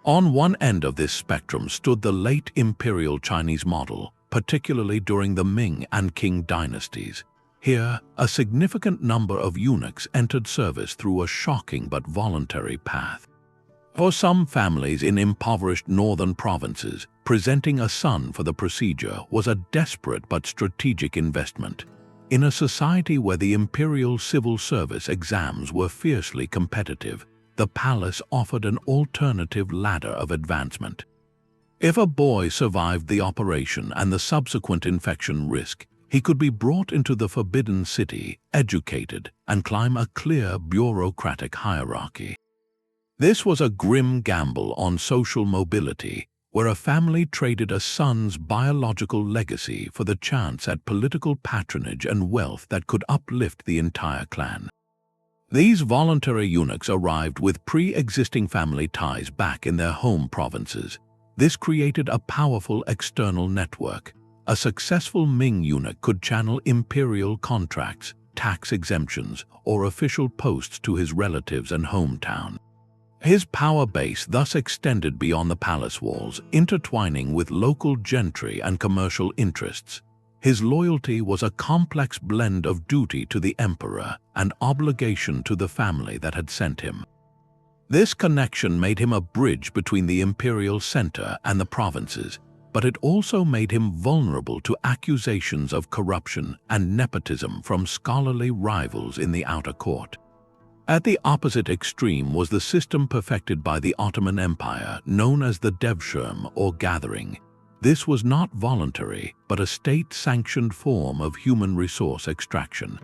On one end of this spectrum stood the late Imperial Chinese model, particularly during the Ming and Qing dynasties. Here, a significant number of eunuchs entered service through a shocking but voluntary path. For some families in impoverished northern provinces, presenting a son for the procedure was a desperate but strategic investment. In a society where the imperial civil service exams were fiercely competitive, the palace offered an alternative ladder of advancement. If a boy survived the operation and the subsequent infection risk, he could be brought into the Forbidden City, educated, and climb a clear bureaucratic hierarchy. This was a grim gamble on social mobility, where a family traded a son's biological legacy for the chance at political patronage and wealth that could uplift the entire clan. These voluntary eunuchs arrived with pre-existing family ties back in their home provinces. This created a powerful external network. A successful Ming eunuch could channel imperial contracts, tax exemptions, or official posts to his relatives and hometown. His power base thus extended beyond the palace walls, intertwining with local gentry and commercial interests. His loyalty was a complex blend of duty to the emperor and obligation to the family that had sent him. This connection made him a bridge between the imperial center and the provinces, but it also made him vulnerable to accusations of corruption and nepotism from scholarly rivals in the outer court. At the opposite extreme was the system perfected by the Ottoman Empire, known as the devshirme or gathering. This was not voluntary, but a state-sanctioned form of human resource extraction.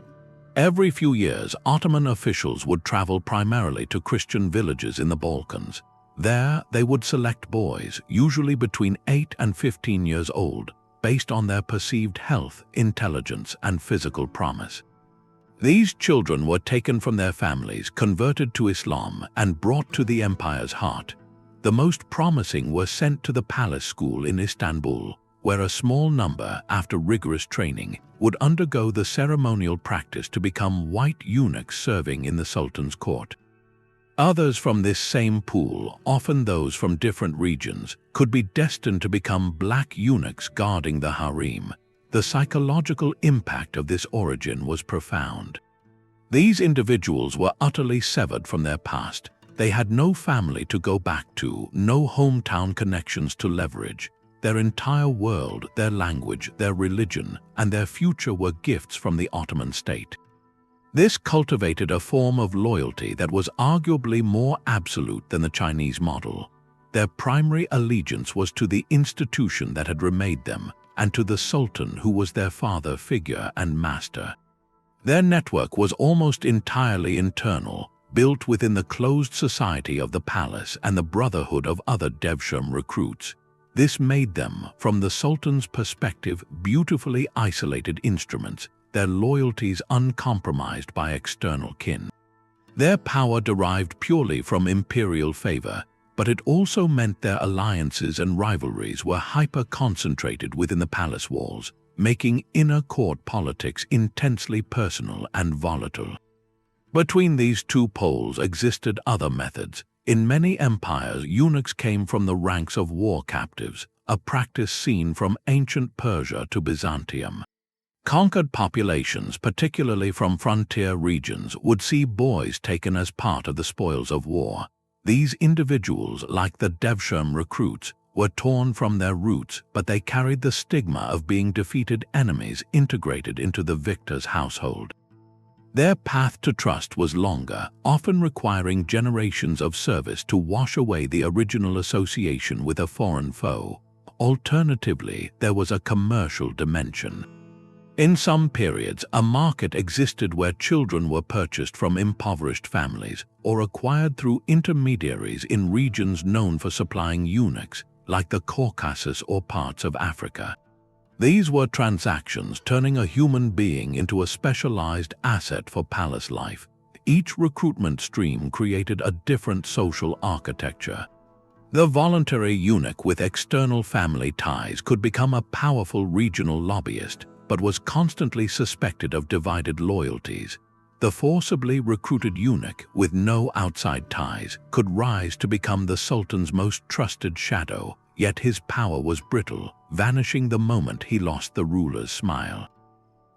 Every few years, Ottoman officials would travel primarily to Christian villages in the Balkans. There, they would select boys, usually between 8 and 15 years old, based on their perceived health, intelligence, and physical promise. These children were taken from their families, converted to Islam, and brought to the empire's heart. The most promising were sent to the palace school in Istanbul, where a small number, after rigorous training, would undergo the ceremonial practice to become white eunuchs serving in the sultan's court. Others from this same pool, often those from different regions, could be destined to become black eunuchs guarding the harem. The psychological impact of this origin was profound. These individuals were utterly severed from their past. They had no family to go back to, no hometown connections to leverage. Their entire world, their language, their religion, and their future were gifts from the Ottoman state. This cultivated a form of loyalty that was arguably more absolute than the Chinese model. Their primary allegiance was to the institution that had remade them, and to the sultan who was their father figure and master. Their network was almost entirely internal, built within the closed society of the palace and the brotherhood of other devshirme recruits. This made them, from the Sultan's perspective, beautifully isolated instruments, their loyalties uncompromised by external kin. Their power derived purely from imperial favor, but it also meant their alliances and rivalries were hyper-concentrated within the palace walls, making inner court politics intensely personal and volatile. Between these two poles existed other methods. In many empires, eunuchs came from the ranks of war captives, a practice seen from ancient Persia to Byzantium. Conquered populations, particularly from frontier regions, would see boys taken as part of the spoils of war. These individuals, like the Devshirme recruits, were torn from their roots, but they carried the stigma of being defeated enemies integrated into the victor's household. Their path to trust was longer, often requiring generations of service to wash away the original association with a foreign foe. Alternatively, there was a commercial dimension. In some periods, a market existed where children were purchased from impoverished families or acquired through intermediaries in regions known for supplying eunuchs, like the Caucasus or parts of Africa. These were transactions turning a human being into a specialized asset for palace life. Each recruitment stream created a different social architecture. The voluntary eunuch with external family ties could become a powerful regional lobbyist, but was constantly suspected of divided loyalties. The forcibly recruited eunuch with no outside ties could rise to become the Sultan's most trusted shadow, yet his power was brittle, vanishing the moment he lost the ruler's smile.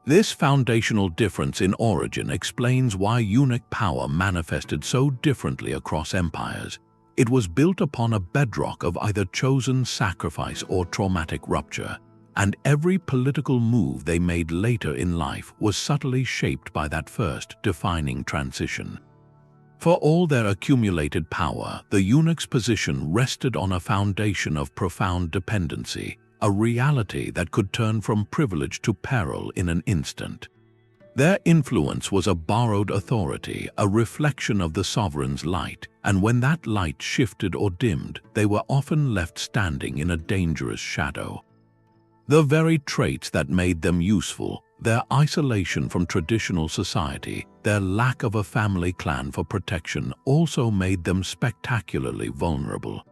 This foundational difference in origin explains why eunuch power manifested so differently across empires. It was built upon a bedrock of either chosen sacrifice or traumatic rupture, and every political move they made later in life was subtly shaped by that first defining transition. For all their accumulated power, the eunuch's position rested on a foundation of profound dependency, a reality that could turn from privilege to peril in an instant. Their influence was a borrowed authority, a reflection of the sovereign's light, and when that light shifted or dimmed, they were often left standing in a dangerous shadow. The very traits that made them useful, their isolation from traditional society, their lack of a family clan for protection, also made them spectacularly vulnerable.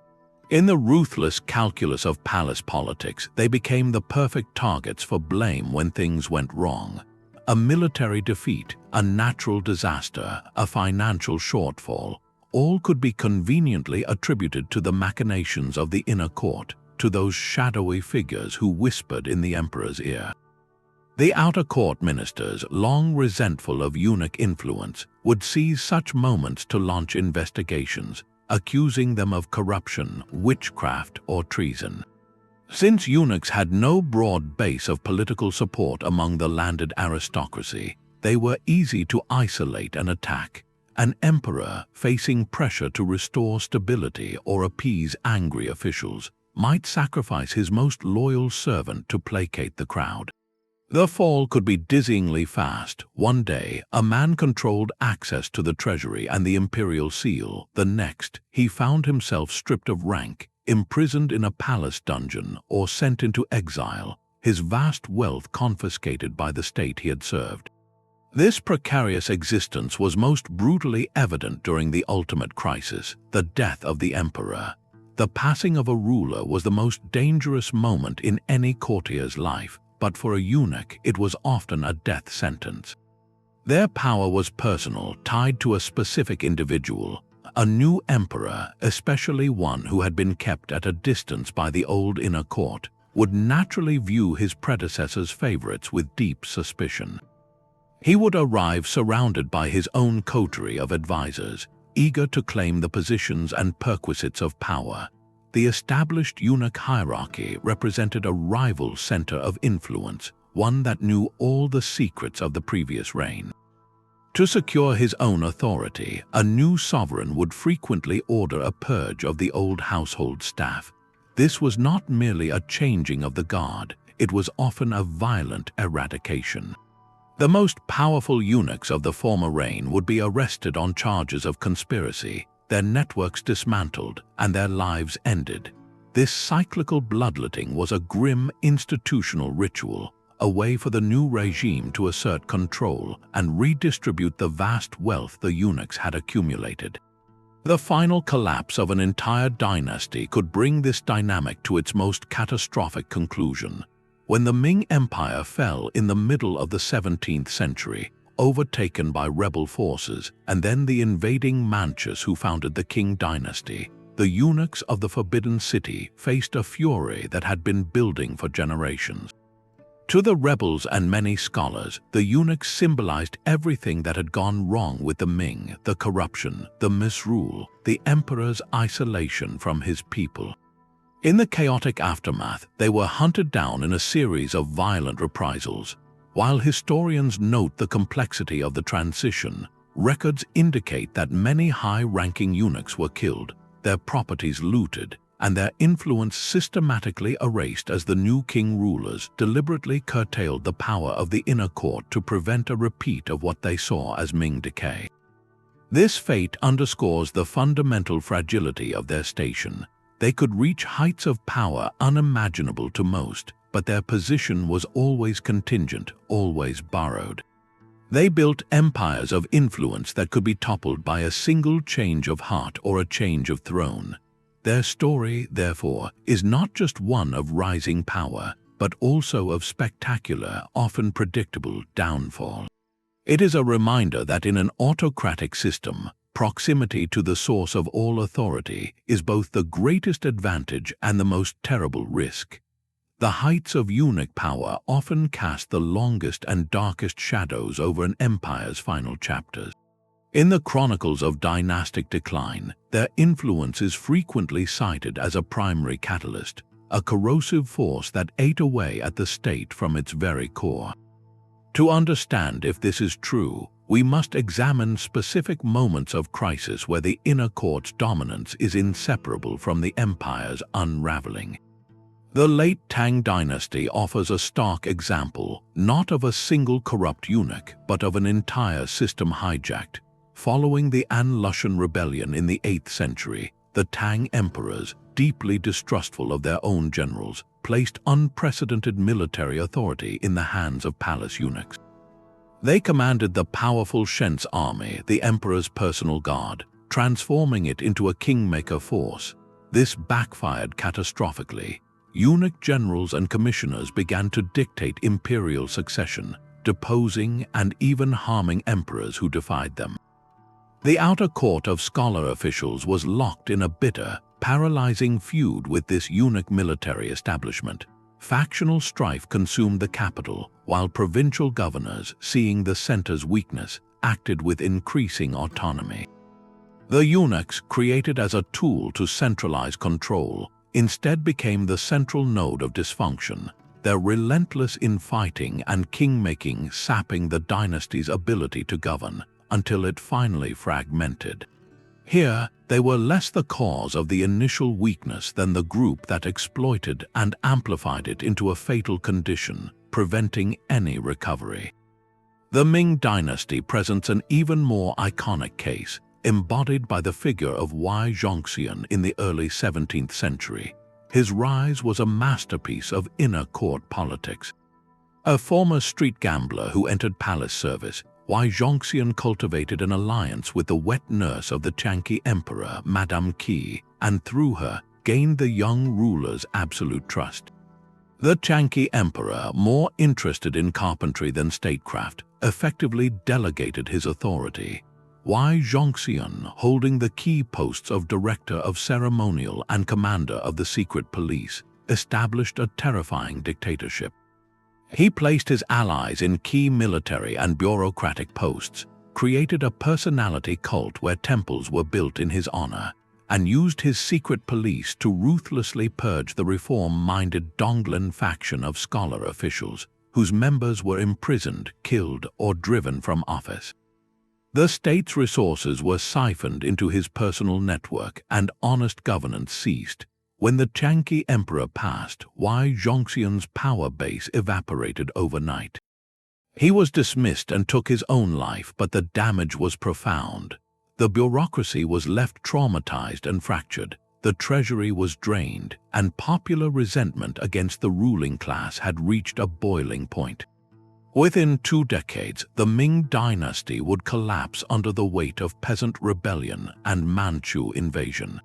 In the ruthless calculus of palace politics, they became the perfect targets for blame when things went wrong. A military defeat, a natural disaster, a financial shortfall, all could be conveniently attributed to the machinations of the inner court, to those shadowy figures who whispered in the emperor's ear. The outer court ministers, long resentful of eunuch influence, would seize such moments to launch investigations, accusing them of corruption, witchcraft, or treason. Since eunuchs had no broad base of political support among the landed aristocracy, they were easy to isolate and attack. An emperor, facing pressure to restore stability or appease angry officials, might sacrifice his most loyal servant to placate the crowd. The fall could be dizzyingly fast. One day, a man controlled access to the treasury and the imperial seal. The next, he found himself stripped of rank, imprisoned in a palace dungeon, or sent into exile, his vast wealth confiscated by the state he had served. This precarious existence was most brutally evident during the ultimate crisis, the death of the emperor. The passing of a ruler was the most dangerous moment in any courtier's life, but for a eunuch it was often a death sentence. Their power was personal, tied to a specific individual. A new emperor, especially one who had been kept at a distance by the old inner court, would naturally view his predecessor's favorites with deep suspicion. He would arrive surrounded by his own coterie of advisors, eager to claim the positions and perquisites of power. The established eunuch hierarchy represented a rival center of influence, one that knew all the secrets of the previous reign. To secure his own authority, a new sovereign would frequently order a purge of the old household staff. This was not merely a changing of the guard, it was often a violent eradication. The most powerful eunuchs of the former reign would be arrested on charges of conspiracy, their networks dismantled, and their lives ended. This cyclical bloodletting was a grim institutional ritual, a way for the new regime to assert control and redistribute the vast wealth the eunuchs had accumulated. The final collapse of an entire dynasty could bring this dynamic to its most catastrophic conclusion. When the Ming Empire fell in the middle of the 17th century, overtaken by rebel forces, and then the invading Manchus who founded the Qing dynasty, the eunuchs of the Forbidden City faced a fury that had been building for generations. To the rebels and many scholars, the eunuchs symbolized everything that had gone wrong with the Ming: the corruption, the misrule, the emperor's isolation from his people. In the chaotic aftermath, they were hunted down in a series of violent reprisals. While historians note the complexity of the transition, records indicate that many high-ranking eunuchs were killed, their properties looted, and their influence systematically erased as the new king rulers deliberately curtailed the power of the inner court to prevent a repeat of what they saw as Ming decay. This fate underscores the fundamental fragility of their station. They could reach heights of power unimaginable to most, but their position was always contingent, always borrowed. They built empires of influence that could be toppled by a single change of heart or a change of throne. Their story, therefore, is not just one of rising power, but also of spectacular, often predictable downfall. It is a reminder that in an autocratic system, proximity to the source of all authority is both the greatest advantage and the most terrible risk. The heights of eunuch power often cast the longest and darkest shadows over an empire's final chapters. In the chronicles of dynastic decline, their influence is frequently cited as a primary catalyst, a corrosive force that ate away at the state from its very core. To understand if this is true, we must examine specific moments of crisis where the inner court's dominance is inseparable from the empire's unraveling. The late Tang dynasty offers a stark example, not of a single corrupt eunuch, but of an entire system hijacked. Following the An Lushan rebellion in the 8th century, the Tang emperors, deeply distrustful of their own generals, placed unprecedented military authority in the hands of palace eunuchs. They commanded the powerful Shen's army, the emperor's personal guard, transforming it into a kingmaker force. This backfired catastrophically. Eunuch generals and commissioners began to dictate imperial succession, deposing and even harming emperors who defied them. The outer court of scholar officials was locked in a bitter, paralyzing feud with this eunuch military establishment. Factional strife consumed the capital, while provincial governors, seeing the center's weakness, acted with increasing autonomy. The eunuchs, created as a tool to centralize control, instead became the central node of dysfunction, their relentless infighting and king-making sapping the dynasty's ability to govern, until it finally fragmented. Here, they were less the cause of the initial weakness than the group that exploited and amplified it into a fatal condition, preventing any recovery. The Ming dynasty presents an even more iconic case, embodied by the figure of Wei Zhongxian in the early 17th century. His rise was a masterpiece of inner court politics. A former street gambler who entered palace service, Wei Zhongxian cultivated an alliance with the wet nurse of the Chanqi emperor, Madame Qi, and through her, gained the young ruler's absolute trust. The Chanqi emperor, more interested in carpentry than statecraft, effectively delegated his authority. Wei Zhongxian, holding the key posts of director of ceremonial and commander of the secret police, established a terrifying dictatorship. He placed his allies in key military and bureaucratic posts, created a personality cult where temples were built in his honor, and used his secret police to ruthlessly purge the reform-minded Donglan faction of scholar officials, whose members were imprisoned, killed, or driven from office. The state's resources were siphoned into his personal network, and honest governance ceased. When the Chanqi emperor passed, Wei Zhongxian's power base evaporated overnight. He was dismissed and took his own life, but the damage was profound. The bureaucracy was left traumatized and fractured, the treasury was drained, and popular resentment against the ruling class had reached a boiling point. Within 2 decades, the Ming dynasty would collapse under the weight of peasant rebellion and Manchu invasion.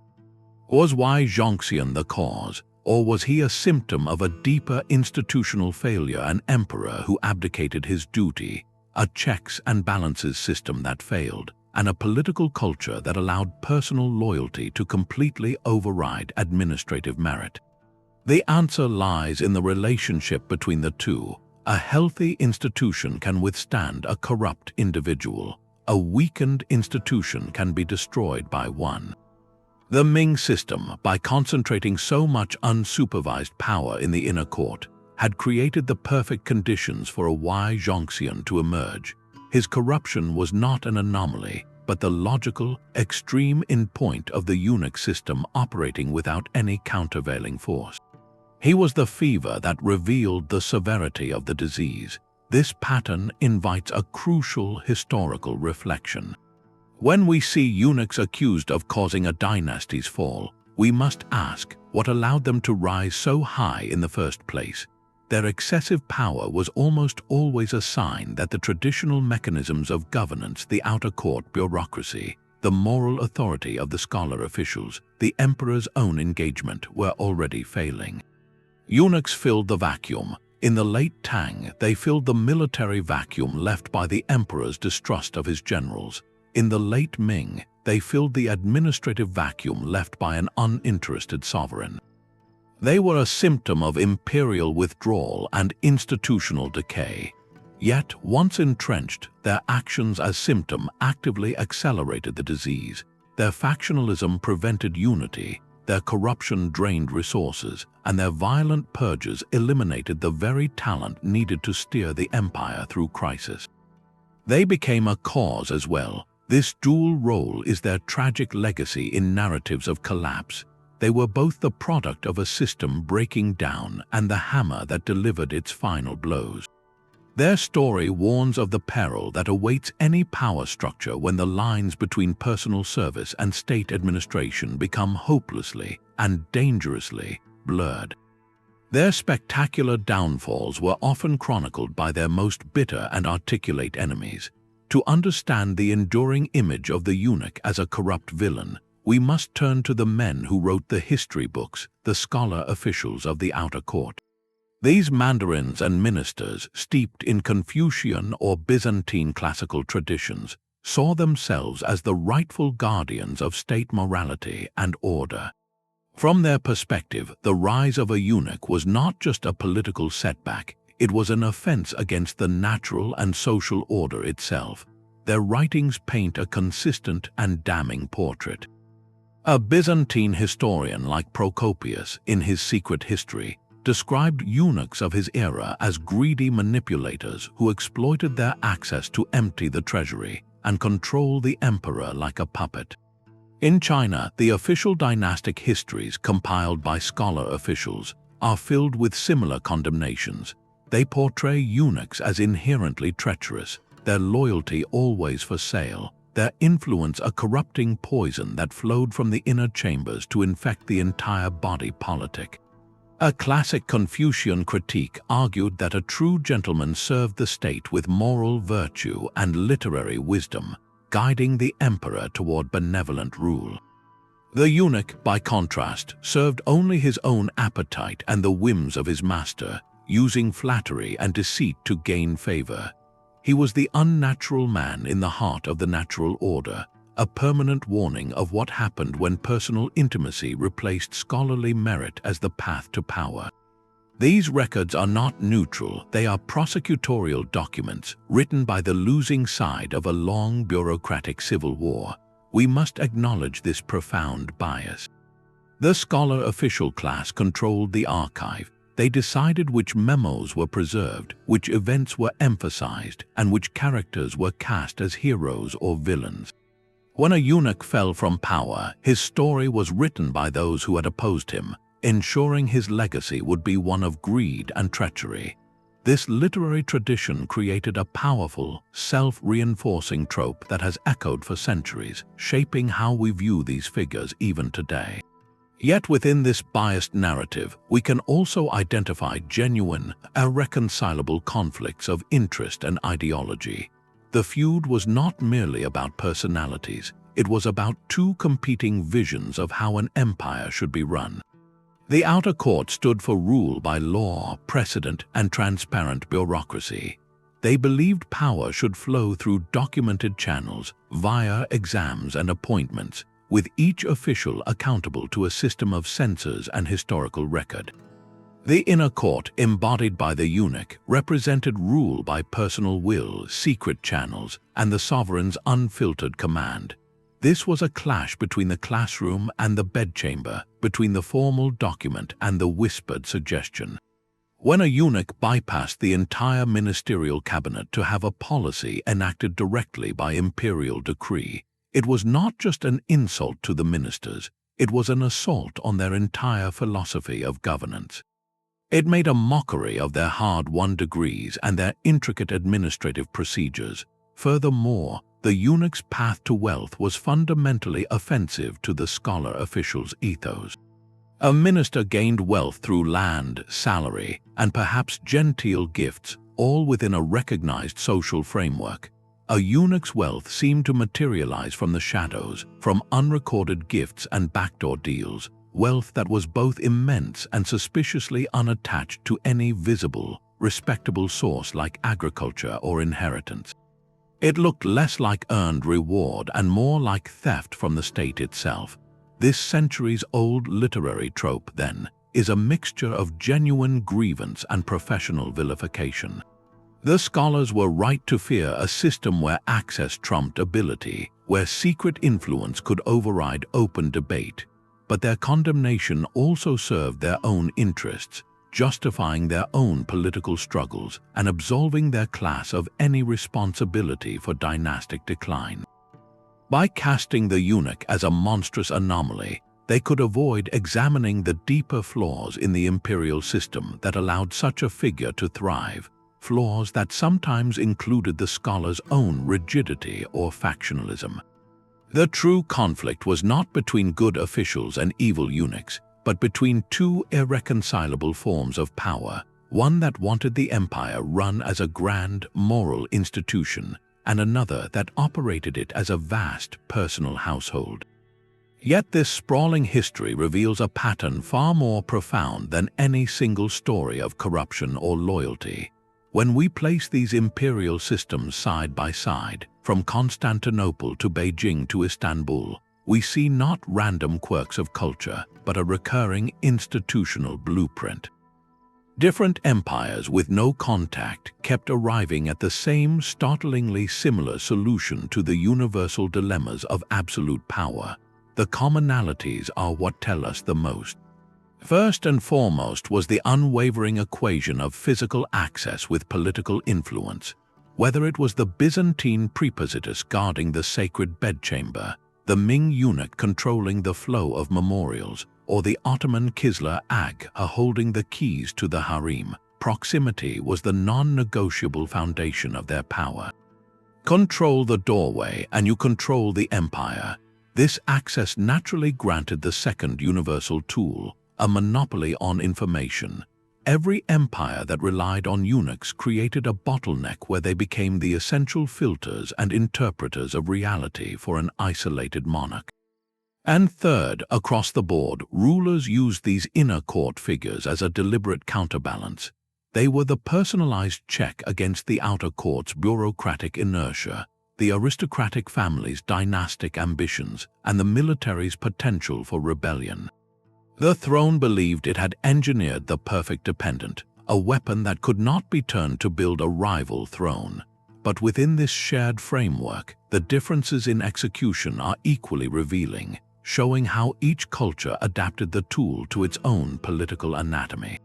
Was Wei Zhongxian the cause, or was he a symptom of a deeper institutional failure, an emperor who abdicated his duty, a checks and balances system that failed, and a political culture that allowed personal loyalty to completely override administrative merit? The answer lies in the relationship between the two. A healthy institution can withstand a corrupt individual. A weakened institution can be destroyed by one. The Ming system, by concentrating so much unsupervised power in the inner court, had created the perfect conditions for a Wei Zhongxian to emerge. His corruption was not an anomaly, but the logical, extreme endpoint of the eunuch system operating without any countervailing force. He was the fever that revealed the severity of the disease. This pattern invites a crucial historical reflection. When we see eunuchs accused of causing a dynasty's fall, we must ask what allowed them to rise so high in the first place. Their excessive power was almost always a sign that the traditional mechanisms of governance, the outer court bureaucracy, the moral authority of the scholar officials, the emperor's own engagement, were already failing. Eunuchs filled the vacuum. In the late Tang, they filled the military vacuum left by the emperor's distrust of his generals. In the late Ming, they filled the administrative vacuum left by an uninterested sovereign. They were a symptom of imperial withdrawal and institutional decay. Yet, once entrenched, their actions as symptom actively accelerated the disease. Their factionalism prevented unity, their corruption drained resources, and their violent purges eliminated the very talent needed to steer the empire through crisis. They became a cause as well. This dual role is their tragic legacy in narratives of collapse. They were both the product of a system breaking down and the hammer that delivered its final blows. Their story warns of the peril that awaits any power structure when the lines between personal service and state administration become hopelessly and dangerously blurred. Their spectacular downfalls were often chronicled by their most bitter and articulate enemies. To understand the enduring image of the eunuch as a corrupt villain, we must turn to the men who wrote the history books, the scholar officials of the outer court. These mandarins and ministers, steeped in Confucian or Byzantine classical traditions, saw themselves as the rightful guardians of state morality and order. From their perspective, the rise of a eunuch was not just a political setback, it was an offense against the natural and social order itself. Their writings paint a consistent and damning portrait. A Byzantine historian like Procopius, in his Secret History, described eunuchs of his era as greedy manipulators who exploited their access to empty the treasury and control the emperor like a puppet. In China, the official dynastic histories compiled by scholar officials are filled with similar condemnations. They portray eunuchs as inherently treacherous, their loyalty always for sale, their influence a corrupting poison that flowed from the inner chambers to infect the entire body politic. A classic Confucian critique argued that a true gentleman served the state with moral virtue and literary wisdom, guiding the emperor toward benevolent rule. The eunuch, by contrast, served only his own appetite and the whims of his master, using flattery and deceit to gain favor. He was the unnatural man in the heart of the natural order, a permanent warning of what happened when personal intimacy replaced scholarly merit as the path to power. These records are not neutral, they are prosecutorial documents written by the losing side of a long bureaucratic civil war. We must acknowledge this profound bias. The scholar official class controlled the archive. They decided which memos were preserved, which events were emphasized, and which characters were cast as heroes or villains. When a eunuch fell from power, his story was written by those who had opposed him, ensuring his legacy would be one of greed and treachery. This literary tradition created a powerful, self-reinforcing trope that has echoed for centuries, shaping how we view these figures even today. Yet within this biased narrative, we can also identify genuine, irreconcilable conflicts of interest and ideology. The feud was not merely about personalities, it was about two competing visions of how an empire should be run. The outer court stood for rule by law, precedent, and transparent bureaucracy. They believed power should flow through documented channels, via exams and appointments, with each official accountable to a system of censors and historical record. The inner court, embodied by the eunuch, represented rule by personal will, secret channels, and the sovereign's unfiltered command. This was a clash between the classroom and the bedchamber, between the formal document and the whispered suggestion. When a eunuch bypassed the entire ministerial cabinet to have a policy enacted directly by imperial decree, it was not just an insult to the ministers, it was an assault on their entire philosophy of governance. It made a mockery of their hard-won degrees and their intricate administrative procedures. Furthermore, the eunuch's path to wealth was fundamentally offensive to the scholar official's ethos. A minister gained wealth through land, salary, and perhaps genteel gifts, all within a recognized social framework. A eunuch's wealth seemed to materialize from the shadows, from unrecorded gifts and backdoor deals, wealth that was both immense and suspiciously unattached to any visible, respectable source like agriculture or inheritance. It looked less like earned reward and more like theft from the state itself. This centuries-old literary trope, then, is a mixture of genuine grievance and professional vilification. The scholars were right to fear a system where access trumped ability, where secret influence could override open debate, but their condemnation also served their own interests, justifying their own political struggles and absolving their class of any responsibility for dynastic decline. By casting the eunuch as a monstrous anomaly, they could avoid examining the deeper flaws in the imperial system that allowed such a figure to thrive, flaws that sometimes included the scholar's own rigidity or factionalism. The true conflict was not between good officials and evil eunuchs, but between two irreconcilable forms of power, one that wanted the empire run as a grand, moral institution, and another that operated it as a vast, personal household. Yet this sprawling history reveals a pattern far more profound than any single story of corruption or loyalty. When we place these imperial systems side by side, from Constantinople to Beijing to Istanbul, we see not random quirks of culture, but a recurring institutional blueprint. Different empires with no contact kept arriving at the same startlingly similar solution to the universal dilemmas of absolute power. The commonalities are what tell us the most. First and foremost was the unwavering equation of physical access with political influence. Whether it was the Byzantine Prepositus guarding the sacred bedchamber, the Ming eunuch controlling the flow of memorials, or the Ottoman Kızlar Ağa holding the keys to the Harem, proximity was the non-negotiable foundation of their power. Control the doorway and you control the empire. This access naturally granted the second universal tool, a monopoly on information. Every empire that relied on eunuchs created a bottleneck where they became the essential filters and interpreters of reality for an isolated monarch. And third, across the board, rulers used these inner court figures as a deliberate counterbalance. They were the personalized check against the outer court's bureaucratic inertia, the aristocratic family's dynastic ambitions, and the military's potential for rebellion. The throne believed it had engineered the perfect dependent, a weapon that could not be turned to build a rival throne. But within this shared framework, the differences in execution are equally revealing, showing how each culture adapted the tool to its own political anatomy.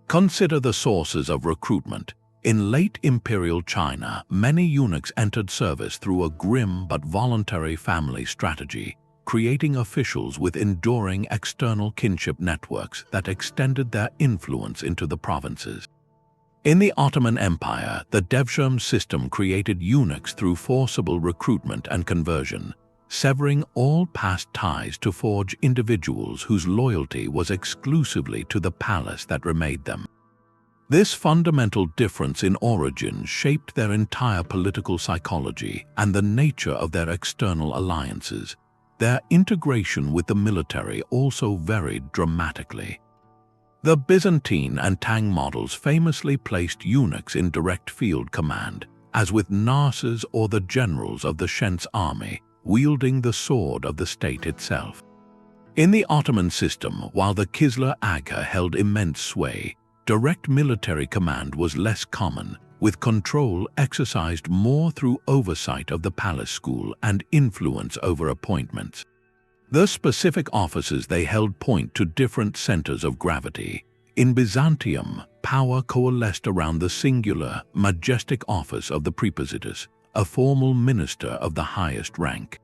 Consider the sources of recruitment. In late imperial China, many eunuchs entered service through a grim but voluntary family strategy, creating officials with enduring external kinship networks that extended their influence into the provinces. In the Ottoman Empire, the devshirme system created eunuchs through forcible recruitment and conversion. severing all past ties to forge individuals whose loyalty was exclusively to the palace that remade them. This fundamental difference in origin shaped their entire political psychology and the nature of their external alliances. Their integration with the military also varied dramatically. The Byzantine and Tang models famously placed eunuchs in direct field command, as with Narses or the generals of the Shen's army, wielding the sword of the state itself. In the Ottoman system, while the Kızlar Ağa held immense sway, direct military command was less common, with control exercised more through oversight of the palace school and influence over appointments. The specific offices they held point to different centers of gravity. In Byzantium, power coalesced around the singular, majestic office of the Prepositus, a formal minister of the highest rank.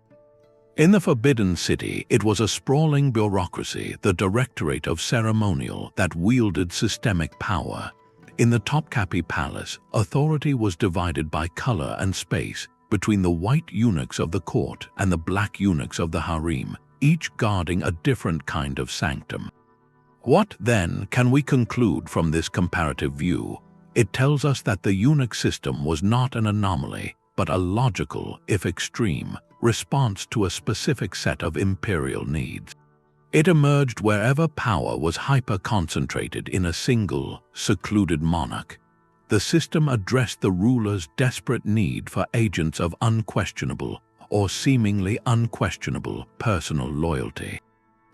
In the Forbidden City, it was a sprawling bureaucracy, the Directorate of Ceremonial, that wielded systemic power. In the Topkapi Palace, authority was divided by color and space between the white eunuchs of the court and the black eunuchs of the harem, each guarding a different kind of sanctum. What, then, can we conclude from this comparative view? It tells us that the eunuch system was not an anomaly, but a logical, if extreme, response to a specific set of imperial needs. It emerged wherever power was hyper-concentrated in a single, secluded monarch. The system addressed the ruler's desperate need for agents of unquestionable, or seemingly unquestionable, personal loyalty.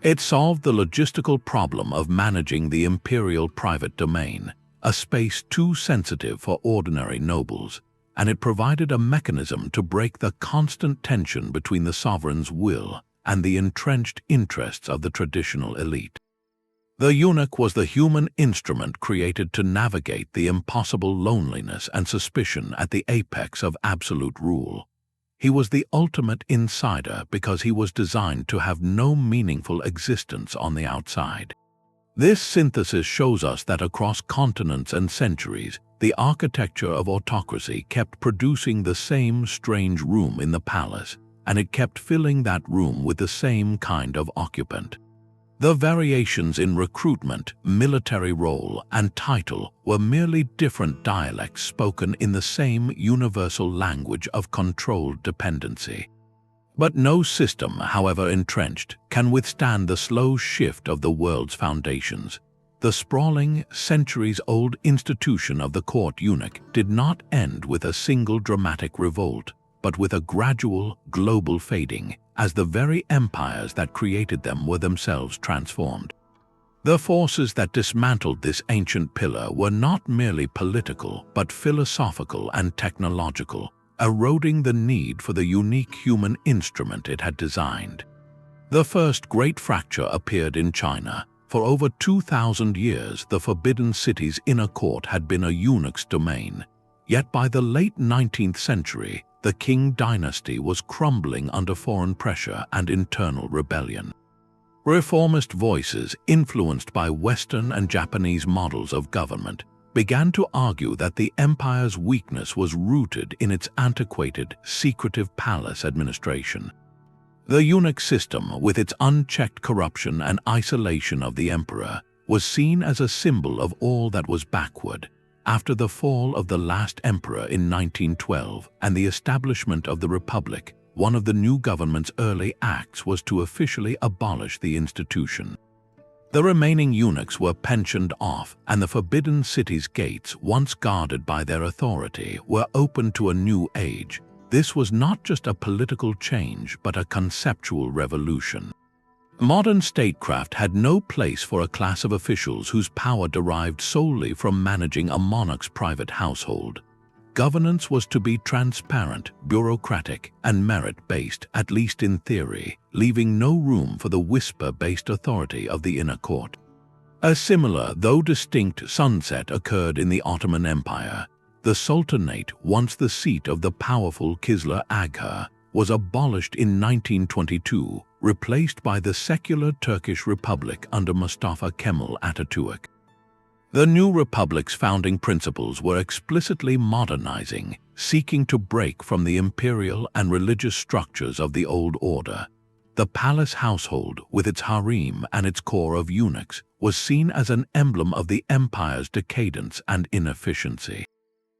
It solved the logistical problem of managing the imperial private domain, a space too sensitive for ordinary nobles, and it provided a mechanism to break the constant tension between the sovereign's will and the entrenched interests of the traditional elite. The eunuch was the human instrument created to navigate the impossible loneliness and suspicion at the apex of absolute rule. He was the ultimate insider because he was designed to have no meaningful existence on the outside. This synthesis shows us that across continents and centuries, the architecture of autocracy kept producing the same strange room in the palace, and it kept filling that room with the same kind of occupant. The variations in recruitment, military role, and title were merely different dialects spoken in the same universal language of controlled dependency. But no system, however entrenched, can withstand the slow shift of the world's foundations. The sprawling, centuries-old institution of the court eunuch did not end with a single dramatic revolt, but with a gradual, global fading, as the very empires that created them were themselves transformed. The forces that dismantled this ancient pillar were not merely political, but philosophical and technological, eroding the need for the unique human instrument it had designed. The first great fracture appeared in China. For over 2,000 years, the Forbidden City's inner court had been a eunuch's domain. Yet by the late 19th century, the Qing dynasty was crumbling under foreign pressure and internal rebellion. Reformist voices, influenced by Western and Japanese models of government, began to argue that the empire's weakness was rooted in its antiquated, secretive palace administration. The eunuch system, with its unchecked corruption and isolation of the emperor, was seen as a symbol of all that was backward. After the fall of the last emperor in 1912 and the establishment of the Republic, one of the new government's early acts was to officially abolish the institution. The remaining eunuchs were pensioned off, and the Forbidden City's gates, once guarded by their authority, were open to a new age. This was not just a political change, but a conceptual revolution. Modern statecraft had no place for a class of officials whose power derived solely from managing a monarch's private household. Governance was to be transparent, bureaucratic, and merit-based, at least in theory, leaving no room for the whisper-based authority of the inner court. A similar, though distinct, sunset occurred in the Ottoman Empire. The Sultanate, once the seat of the powerful Kızlar Ağa, was abolished in 1922, replaced by the secular Turkish Republic under Mustafa Kemal Atatürk. The new republic's founding principles were explicitly modernizing, seeking to break from the imperial and religious structures of the old order. The palace household, with its harem and its core of eunuchs, was seen as an emblem of the empire's decadence and inefficiency.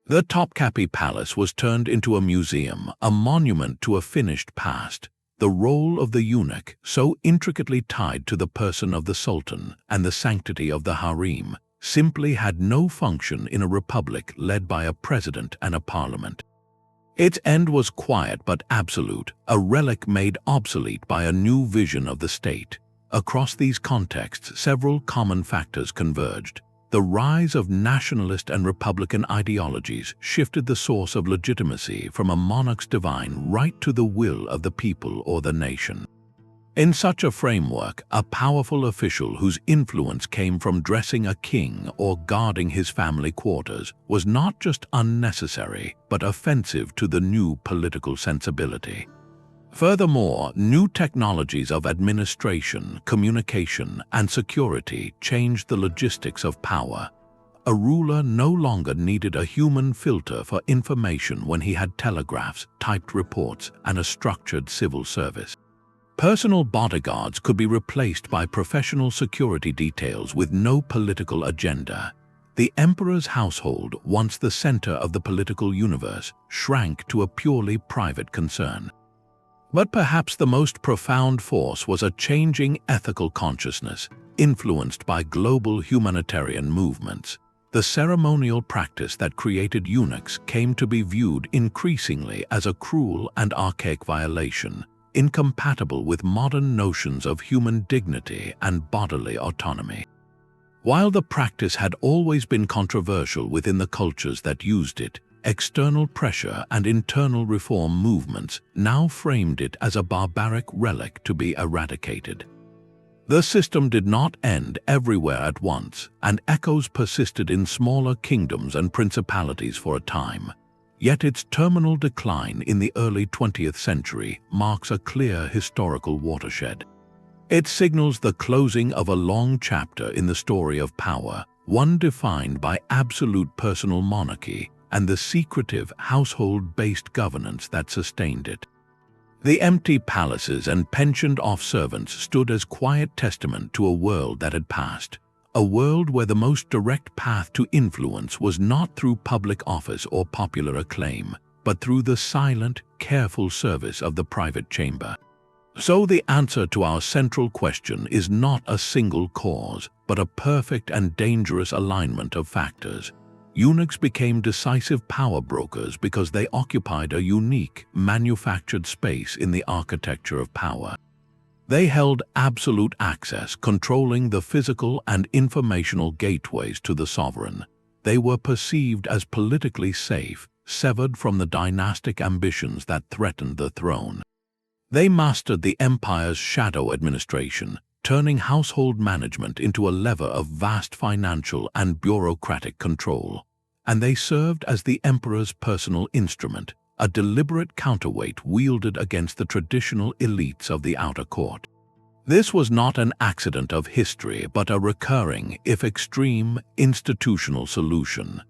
The Topkapi Palace was turned into a museum, a monument to a finished past. The role of the eunuch, so intricately tied to the person of the sultan and the sanctity of the harem, simply had no function in a republic led by a president and a parliament. Its end was quiet but absolute, a relic made obsolete by a new vision of the state. Across these contexts, several common factors converged. The rise of nationalist and republican ideologies shifted the source of legitimacy from a monarch's divine right to the will of the people or the nation. In such a framework, a powerful official whose influence came from dressing a king or guarding his family quarters was not just unnecessary, but offensive to the new political sensibility. Furthermore, new technologies of administration, communication, and security changed the logistics of power. A ruler no longer needed a human filter for information when he had telegraphs, typed reports, and a structured civil service. Personal bodyguards could be replaced by professional security details with no political agenda. The emperor's household, once the center of the political universe, shrank to a purely private concern. But perhaps the most profound force was a changing ethical consciousness, influenced by global humanitarian movements. The ceremonial practice that created eunuchs came to be viewed increasingly as a cruel and archaic violation, incompatible with modern notions of human dignity and bodily autonomy. While the practice had always been controversial within the cultures that used it, external pressure and internal reform movements now framed it as a barbaric relic to be eradicated. The system did not end everywhere at once, and echoes persisted in smaller kingdoms and principalities for a time. Yet its terminal decline in the early 20th century marks a clear historical watershed. It signals the closing of a long chapter in the story of power, one defined by absolute personal monarchy and the secretive household-based governance that sustained it. The empty palaces and pensioned-off servants stood as quiet testament to a world that had passed. A world where the most direct path to influence was not through public office or popular acclaim, but through the silent, careful service of the private chamber. So the answer to our central question is not a single cause, but a perfect and dangerous alignment of factors. Eunuchs became decisive power brokers because they occupied a unique, manufactured space in the architecture of power. They held absolute access, controlling the physical and informational gateways to the sovereign. They were perceived as politically safe, severed from the dynastic ambitions that threatened the throne. They mastered the empire's shadow administration, turning household management into a lever of vast financial and bureaucratic control. And they served as the emperor's personal instrument, a deliberate counterweight wielded against the traditional elites of the outer court. This was not an accident of history, but a recurring, if extreme, institutional solution.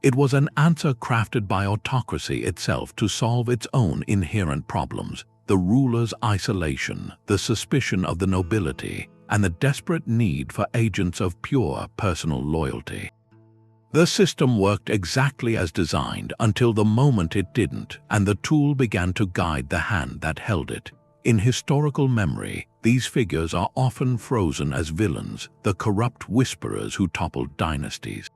It was an answer crafted by autocracy itself to solve its own inherent problems: the ruler's isolation, the suspicion of the nobility, and the desperate need for agents of pure personal loyalty. The system worked exactly as designed until the moment it didn't, and the tool began to guide the hand that held it. In historical memory, these figures are often frozen as villains, the corrupt whisperers who toppled dynasties.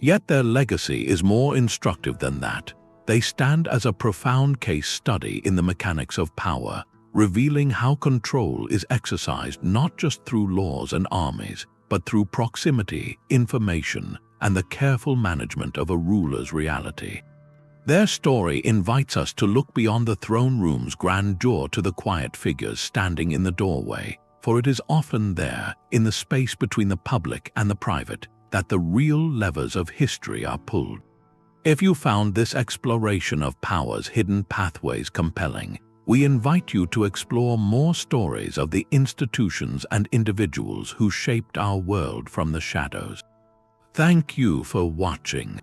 Yet their legacy is more instructive than that. They stand as a profound case study in the mechanics of power, revealing how control is exercised not just through laws and armies, but through proximity, information, and the careful management of a ruler's reality. Their story invites us to look beyond the throne room's grandeur to the quiet figures standing in the doorway, for it is often there, in the space between the public and the private, that the real levers of history are pulled. If you found this exploration of power's hidden pathways compelling, we invite you to explore more stories of the institutions and individuals who shaped our world from the shadows. Thank you for watching.